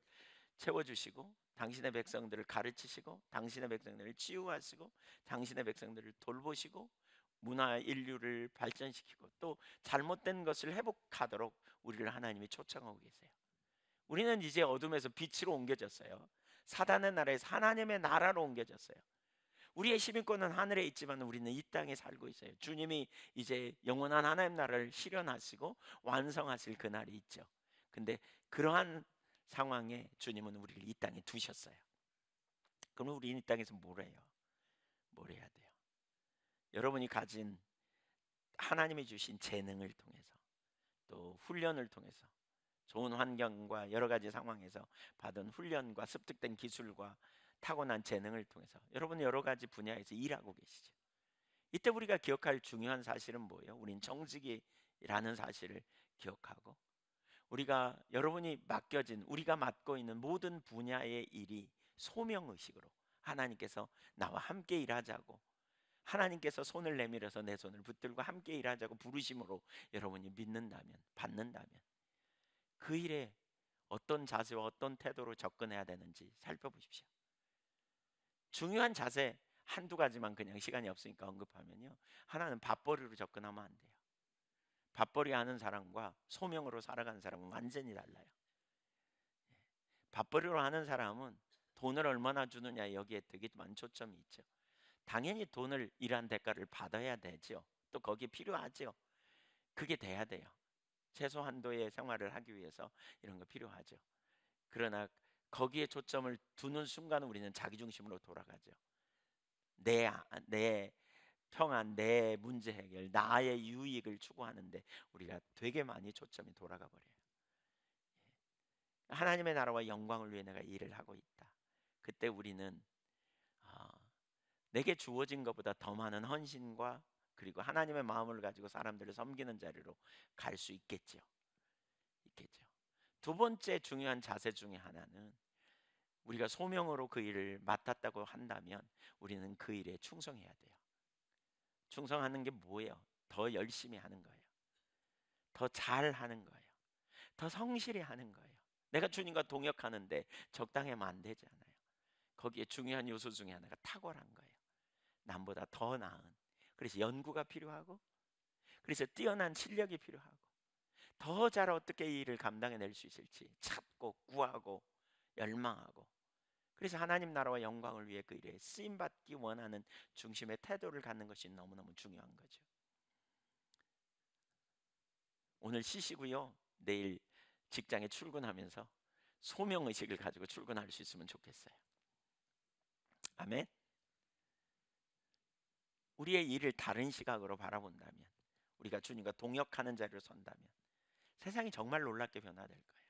채워주시고 당신의 백성들을 가르치시고 당신의 백성들을 치유하시고 당신의 백성들을 돌보시고 문화 인류를 발전시키고 또 잘못된 것을 회복하도록 우리를 하나님이 초청하고 계세요. 우리는 이제 어둠에서 빛으로 옮겨졌어요. 사단의 나라에서 하나님의 나라로 옮겨졌어요. 우리의 시민권은 하늘에 있지만 우리는 이 땅에 살고 있어요. 주님이 이제 영원한 하나님 나라를 실현하시고 완성하실 그날이 있죠. 근데 그러한 상황에 주님은 우리를 이 땅에 두셨어요. 그럼 우리 이 땅에서 뭘 해요? 뭘 해야 돼요? 여러분이 가진 하나님이 주신 재능을 통해서 또 훈련을 통해서 좋은 환경과 여러 가지 상황에서 받은 훈련과 습득된 기술과 타고난 재능을 통해서 여러분 여러 가지 분야에서 일하고 계시죠. 이때 우리가 기억할 중요한 사실은 뭐예요? 우린 정직이라는 사실을 기억하고 우리가 여러분이 맡겨진 우리가 맡고 있는 모든 분야의 일이 소명의식으로 하나님께서 나와 함께 일하자고 하나님께서 손을 내밀어서 내 손을 붙들고 함께 일하자고 부르심으로 여러분이 믿는다면 받는다면 그 일에 어떤 자세와 어떤 태도로 접근해야 되는지 살펴보십시오. 중요한 자세 한두 가지만 그냥 시간이 없으니까 언급하면요. 하나는 밥벌이로 접근하면 안 돼요. 밥벌이 하는 사람과 소명으로 살아가는 사람은 완전히 달라요. 밥벌이로 하는 사람은 돈을 얼마나 주느냐 여기에 되게 많은 초점이 있죠. 당연히 돈을 일한 대가를 받아야 되죠. 또 거기에 필요하죠. 그게 돼야 돼요. 최소 한도의 생활을 하기 위해서 이런 거 필요하죠. 그러나 거기에 초점을 두는 순간 우리는 자기중심으로 돌아가죠. 내 평안, 내 문제 해결, 나의 유익을 추구하는데 우리가 되게 많이 초점이 돌아가 버려요. 하나님의 나라와 영광을 위해 내가 일을 하고 있다. 그때 우리는 내게 주어진 것보다 더 많은 헌신과 그리고 하나님의 마음을 가지고 사람들을 섬기는 자리로 갈 수 있겠죠. 두 번째 중요한 자세 중에 하나는 우리가 소명으로 그 일을 맡았다고 한다면 우리는 그 일에 충성해야 돼요. 충성하는 게 뭐예요? 더 열심히 하는 거예요. 더 잘하는 거예요. 더 성실히 하는 거예요. 내가 주님과 동역하는데 적당하면 안 되지 않아요. 거기에 중요한 요소 중에 하나가 탁월한 거예요. 남보다 더 나은. 그래서 연구가 필요하고 그래서 뛰어난 실력이 필요하고 더 잘 어떻게 이 일을 감당해낼 수 있을지 찾고 구하고 열망하고 그래서 하나님 나라와 영광을 위해 그 일에 쓰임받기 원하는 중심의 태도를 갖는 것이 너무너무 중요한 거죠. 오늘 쉬시고요. 내일 직장에 출근하면서 소명의식을 가지고 출근할 수 있으면 좋겠어요. 아멘. 우리의 일을 다른 시각으로 바라본다면 우리가 주님과 동역하는 자리로 선다면 세상이 정말 놀랍게 변화될 거예요.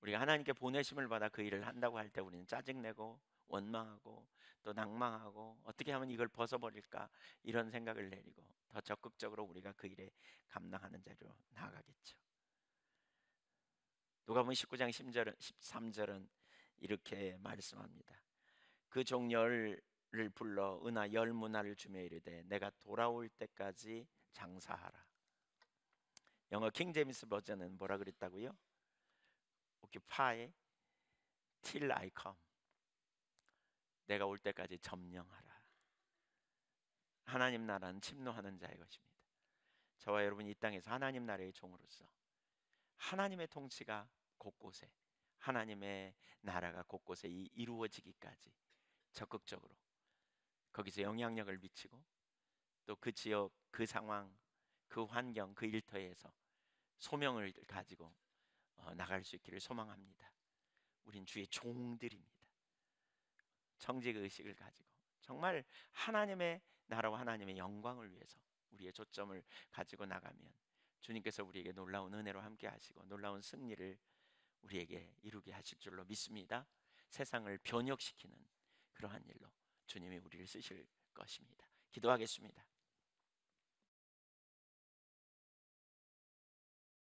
우리가 하나님께 보내심을 받아 그 일을 한다고 할 때 우리는 짜증내고 원망하고 또 낭망하고 어떻게 하면 이걸 벗어버릴까 이런 생각을 내리고 더 적극적으로 우리가 그 일에 감당하는 자리로 나아가겠죠. 누가복음 19장 13절은 이렇게 말씀합니다. 그 종 열을 불러 은하 열 문화를 주며 이르되 내가 돌아올 때까지 장사하라. 영어 킹 제임스 버전은 뭐라 그랬다고요? Occupy till I come. 내가 올 때까지 점령하라. 하나님 나라는 침노하는 자의 것입니다. 저와 여러분이 이 땅에서 하나님 나라의 종으로서 하나님의 통치가 곳곳에 하나님의 나라가 곳곳에 이루어지기까지 적극적으로 거기서 영향력을 미치고 또 그 지역, 그 상황, 그 환경, 그 일터에서 소명을 가지고 나갈 수 있기를 소망합니다. 우린 주의 종들입니다. 정직 의식을 가지고 정말 하나님의 나라와 하나님의 영광을 위해서 우리의 초점을 가지고 나가면 주님께서 우리에게 놀라운 은혜로 함께 하시고 놀라운 승리를 우리에게 이루게 하실 줄로 믿습니다. 세상을 변혁시키는 그러한 일로 주님이 우리를 쓰실 것입니다. 기도하겠습니다.